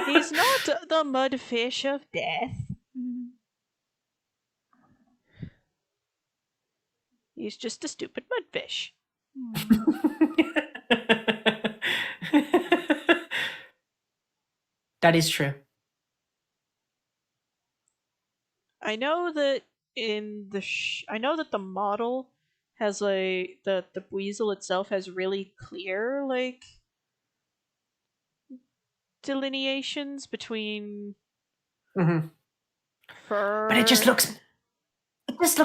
He's not the mudfish of death. He's just a stupid mudfish. That is true. I know that I know that the model has the Buizel itself has really clear delineations between Mm-hmm. fur. But it just look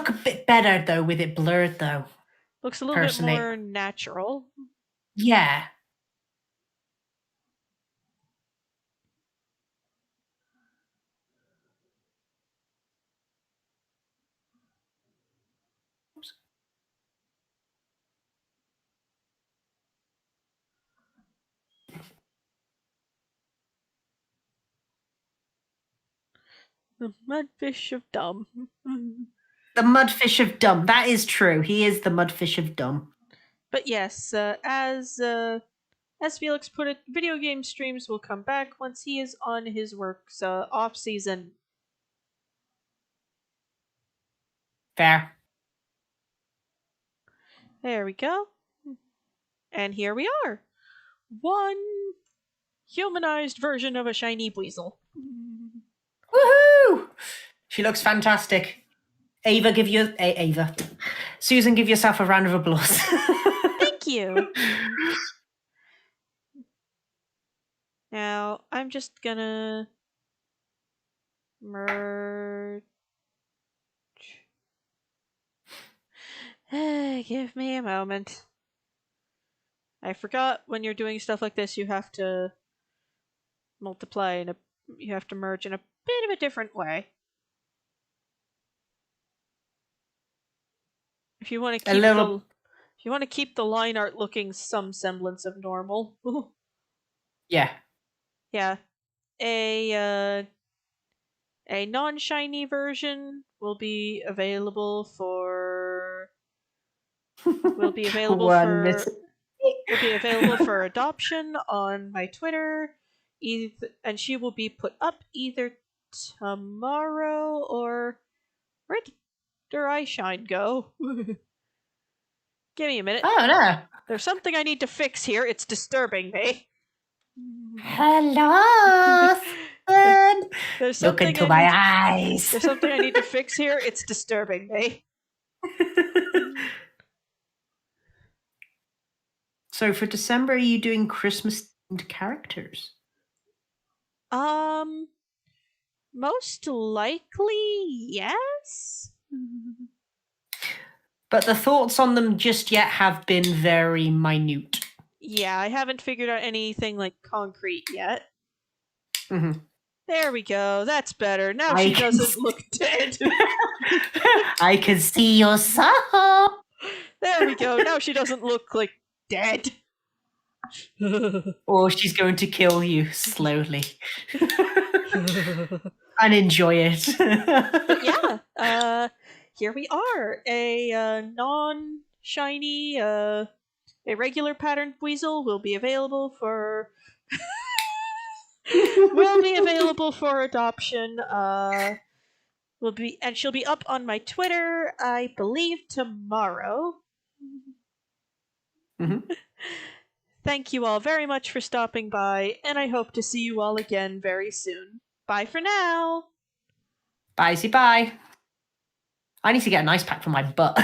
a bit better though with it blurred though. Looks a little bit more natural. Yeah. The mudfish of dumb. The mudfish of dumb. That is true. He is the mudfish of dumb. But yes, as Felix put it, video game streams will come back once he is on his work's off season. Fair. There we go. And here we are. One humanized version of a shiny Buizel. Woohoo! She looks fantastic. Ava. Susan, give yourself a round of applause. Thank you. Now, I'm just gonna merge. Give me a moment. I forgot when you're doing stuff like this, you have to multiply you have to merge in a bit of a different way. If you want to keep the line art looking some semblance of normal. Yeah. Yeah. A non-shiny version will be available for adoption on my Twitter, and she will be put up either tomorrow or where did her eye shine go? Give me a minute. Oh no. There's something I need to fix here. It's disturbing me. Hello. There's Look something into my eyes. There's something I need to fix here. It's disturbing me. So for December, are you doing Christmas themed characters? Most likely, yes. But the thoughts on them just yet have been very minute. Yeah, I haven't figured out anything concrete yet. Mm-hmm. There we go. That's better. Now she doesn't look dead. I can see your soul. There we go. Now she doesn't look dead. Or she's going to kill you slowly. and enjoy it. But yeah, here we are. A non-shiny, a regular patterned Buizel will be available for adoption. She'll be up on my Twitter, I believe, tomorrow. Mm-hmm. Thank you all very much for stopping by, and I hope to see you all again very soon. Bye for now! Bye. I need to get an ice pack for my butt.